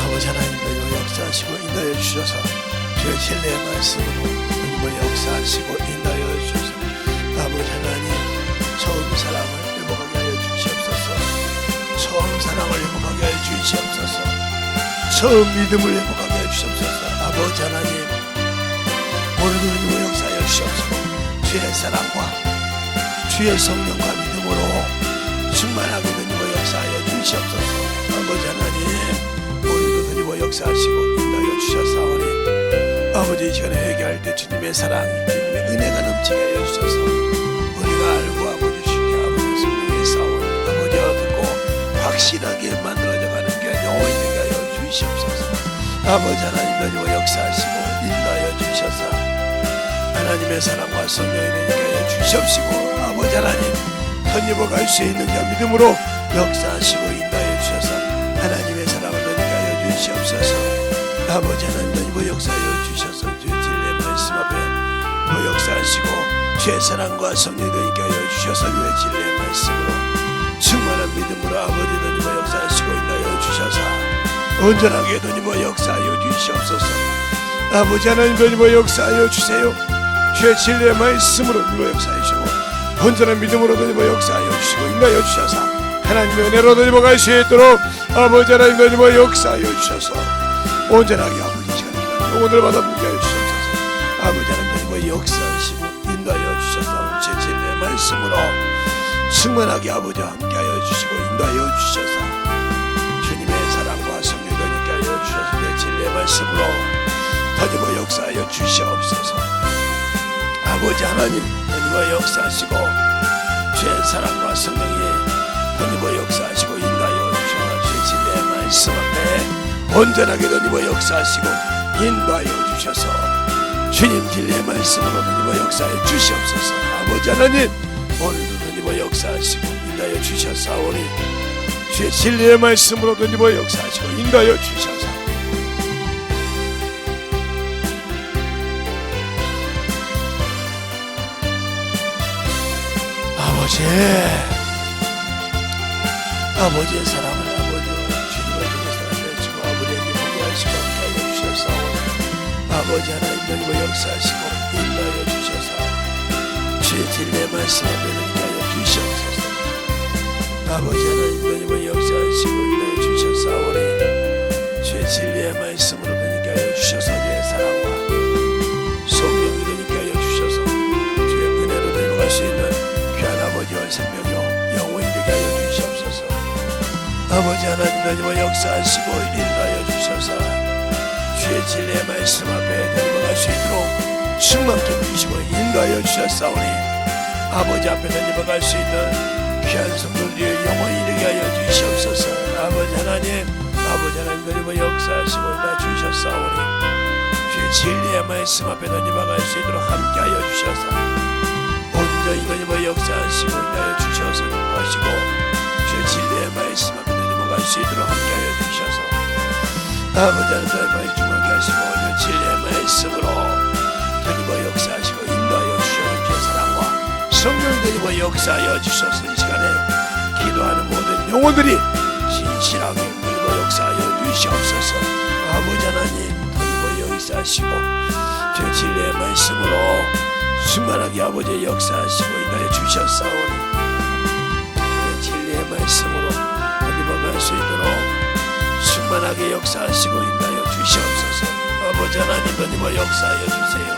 아버지 하나님께서 역사하시고 인도해 주셔서 주의 진리의 말씀으로 하나님의 역사하시고 인도하여 주셔서 아버지 하나님 처음 사랑을 회복하게 하여 주시옵소서. 처음 사랑을 회복하게 하여 주시옵소서. 처음 믿음을 회복하게 하여 주시옵소서. 아버지 하나님 오늘도 하나님의 역사하여 주시옵소서. 주의 사랑과 주의 성령과 믿음으로 충만하게 하나님의 역사하여 주시옵소서. 아버지 하나님 오늘도 하나님의 역사하시고 인도하여 주셨사오니 아버지 이 시간에 회개할 때 주님의 사랑 주님의 은혜가 넘치게 하여 주셔서 우리가 알고 아버지 주께 아버지 성령의 싸움 아버지와 듣고 확실하게 만들어져가는 게 영원히 되게 하여 주시옵소서. 아버지 하나님 하나님의 역사하시고 인도하여 주셔서 하나님의 사랑과 성령이 되게 하여 주시옵시고 아버지 하나님 덧입어 갈 수 있는 자 믿음으로 역사하시고 인도하여 주셔서 하나님의 사랑을 되게 하여 주시옵소서. 아버지 하나님 하나님의 역사하여 주셔서 주의 진리의 말씀 앞에 역사하시고 주의 사랑과 성령이 되게 하여 주셔서 주의 진리의 말씀으로 충만한 믿음으로 아버지 하나님의 역사하시고 인도하여 주셔서 온전하게 하나님의 역사하여 주시옵소서. 아버지 하나님 하나님의 역사하여 주세요. 주의 진리의 말씀으로 하나님의 역사하시고 온전한 믿음으로 하나님의 역사하여 주시고 인도하여 주셔서 하나님의 은혜로 하나님의 갈 수 있도록 아버지 하나님 하나님의 역사하여 주셔서 온전하게 아버지 시간 영혼을 받아 보게 하여 주옵소서. 아버지 하나님의 역사하시고 인도하여 주셔서 제 진리의 말씀으로 충만하게 아버지와 함께하여 주시고 인도하여 주셔서 주님의 사랑과 성령이 되게 하여 주셔서 내 진리의 말씀으로 더디고 역사하여 주시옵소서. 아버지 하나님 더디고 역사하시고 주의 사랑과 성령이 더디고 역사하시고 인도하여 주셔서 주의 진리의 말씀 앞에 온전하게 더디고 역사하시고 인도하여 주셔서 주님 진리의 말씀으로 더디고 역사하여 주시옵소서. 아버지 하나님 오늘도 더디고 역사하시고 인도하여 주셨사오니 주의 진리의 말씀으로 더디고 역사하시고 인도하여 주셔서 아버지의 사랑을 주님의 사랑을 주고 아버지에게 포기하시고 함께하여 주셔서 아버지 하나님 하나님의 역사하시고 인도하여 주셔서 주의 진리의 말씀 앞에 인도하여 주시옵소서. 아버지 하나님 하나님의 역사하시고 인도하여 주셨사오니 주의 진리의 말씀으로 인도하여 주셔서 주의 사랑과 성령이 인도하여 주셔서 주의 은혜로 들어갈 수 있는 귀한 아버지와 생명이요 영원히 되게 하여 주시옵소서. 아버지 하나님 하나님의 역사하시고 인도하여 주셔서 주의 진리의 말씀 앞에 들어갈 수 있도록 충만케 해주시고 인도하여 주셨사오니 아버지 앞에 들어갈 수 있는 귀한 성도들이 영원히 되게 하여 주시옵소서. 아버지 하나님 하나님의 역사하시고 인도하여 주셨사오니 주의 진리의 말씀 앞에 들어갈 수 있도록 함께하여 주셔서 온전히 하나님의 역사하시고 인도하여 주셔서 하시고 주의 진리의 말씀 앞에 들어갈 수 있도록 함께하여 주셔서 아버지 하나님의 중하게 하시고 오늘 진리의 말씀으로 하나님의 역사하시고 인도하여 주셔서 주의 사랑과 성령 되고 역사하여 주셔서 이 시간에 기도하는 모든 영혼들이 진실하게 하나님의 역사하여 주시옵소서. 아버지 하나님 하나님의 역사하시고 주의 진리의 말씀으로 충만하게 아버지의 역사하시고 인도하여 주셨사오니 주의 진리의 말씀으로 하나님을 갈 수 있도록 충만하게 역사하시고 인도하여 주시옵소서. 아버지 하나님 하나님의 역사하여 주세요.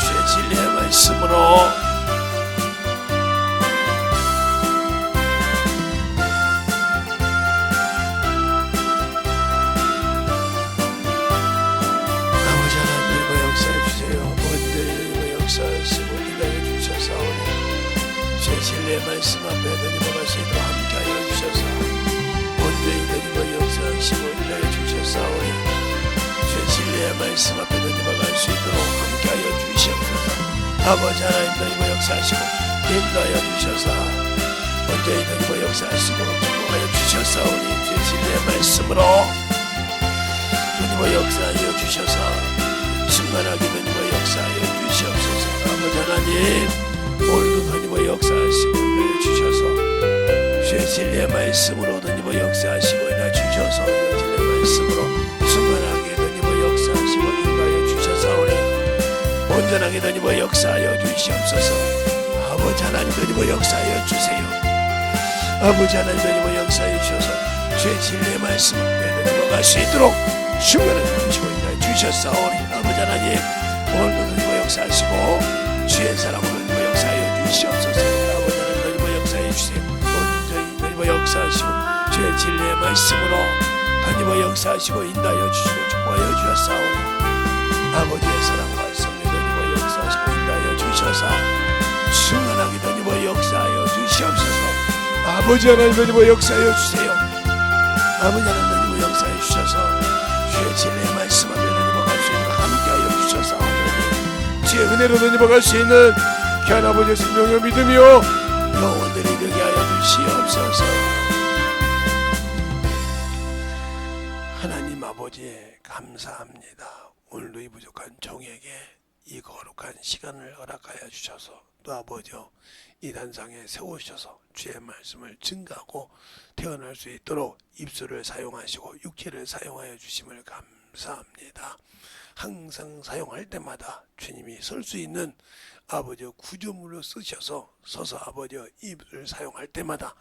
주의 진리의 말씀으로 진리의 말씀 앞에 하나님과 시도록 함께하여 주셔서 온전히 하나님과 역사하시고 인도하여 주셨사오니 주의 진리의 말씀 앞에 하나님과 갈 수 있도록 함께하여 주시옵소서. 아버지 하나님 하나님과 역사하시고 인도하여 주셔서 온전히 하나님과 역사하시고 축복하여 주셨사오니 주의 진리의 말씀으로 하나님과 역사하여 주셔서 충만하게 하나님과 역사하여 주시옵소서. 아버지 하나님 오늘도 하나님의 역사하시고 인도하여 주셔서 주의 진리의 말씀으로 하나님의 역사하시고 인도하여 주셔서 주의 진리의 말씀으로 충만하게 하나님의 역사하시고 인도하여 주셔서 우리 온전하게 던입어 역사하여 주시옵소서. 아버지 하나님 던입어 역사하여 주세요. 아버지 하나님 던입어 역사하여 주셔서 주의 진리의 말씀을 던입어 갈 수 있도록 충만하게 주시고 인하여 주셨사오니 아버지 하나님 오늘도 던입어 역사하시고 주의 사랑으로 던입어 역사하여 주시옵소서. 아버지 하나님 던입어 역사하여 주세요. 온전히 던입어 역사하시고 주의 진리의 말씀으로 던입어 역사하시고 인도하여 주시고 축복하여 주셨사오니 아버지의 사랑과 성령 던입어 역사하시고 인도하여 주셔서 충만하게 던입어 역사하여 주시옵소서. 아버지 하나님 던입어 역사하여 주세요. 아버지 하나님 던입어 역사하여 주셔서 주의 진리의 말씀을 던입어 갈 수 있도록 함께하여 주셔서 주의 은혜로 던입어 갈 수 있는 귀한 아버지의 생명을 믿으며 영혼들이 되게 하여 주시옵소서. 하나님 아버지 감사합니다. 오늘도 이 부족한 종에게 이 거룩한 시간을 허락하여 주셔서 또 아버지여 이 단상에 세우셔서 주의 말씀을 증가하고 태어날 수 있도록 입술을 사용하시고 육체를 사용하여 주심을 감사합니다. 항상 사용할 때마다 주님이 설 수 있는 아버지여 구조물로 쓰셔서 서서 아버지여 입을 사용할 때마다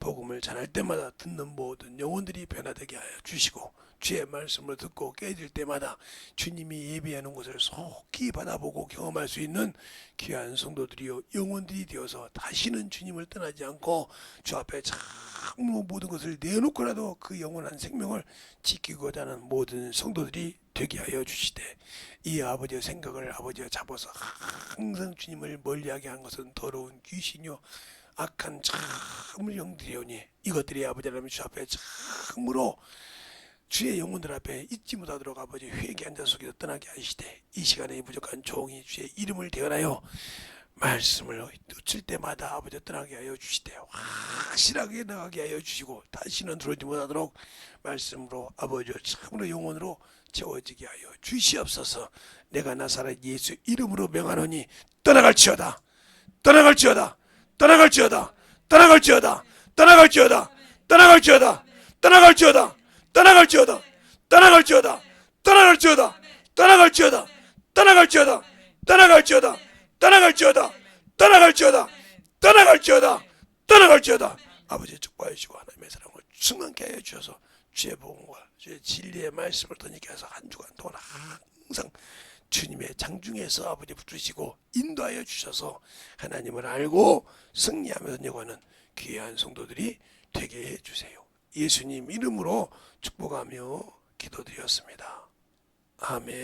복음을 전할 때마다 듣는 모든 영혼들이 변화되게 하여 주시고 주의 말씀을 듣고 깨질 때마다 주님이 예비하는 것을 속히 받아보고 경험할 수 있는 귀한 성도들이요 영혼들이 되어서 다시는 주님을 떠나지 않고 주 앞에 참으로 모든 것을 내놓고라도 그 영원한 생명을 지키고자 하는 모든 성도들이 되게 하여 주시되 이 아버지의 생각을 아버지가 잡아서 항상 주님을 멀리하게 한 것은 더러운 귀신이요 악한 참을 영들이오니 이것들이 아버지 하나님 주 앞에 참으로 주의 영혼들 앞에 잊지 못하도록 아버지 회개한 자 속에서 떠나게 하시되 이 시간에 부족한 종이 주의 이름을 대언하여 말씀을 놓칠 때마다 아버지 떠나게 하여 주시되 확실하게 나가게 하여 주시고 다시는 들어오지 못하도록 말씀으로 아버지 참으로 영혼으로 채워지게 하여 주시옵소서. 내가 나사렛 예수 이름으로 명하노니 떠나갈지어다 떠나갈지어다 떠나갈지어다 떠나갈지어다 떠나갈지어다 떠나갈지어다 떠나갈지어다 떠나갈지어다 떠나갈지어다 떠나갈지어다 떠나갈지어다 떠나갈지어다 떠나갈지어다 떠나갈지어다 떠나갈지어다 떠나갈지어다 떠나갈지어다 아버지 축복하시고 하나님의 사랑을 충만케 하여 주셔서 주의 복음과 주의 진리의 말씀을 던지게 해서 한 주간 동안 항상 주님의 장중에서 아버지 붙드시고 인도하여 주셔서 하나님을 알고 승리하며 던져가는 귀한 성도들이 되게 해주세요. 예수님 이름으로 축복하며 기도드렸습니다. 아멘.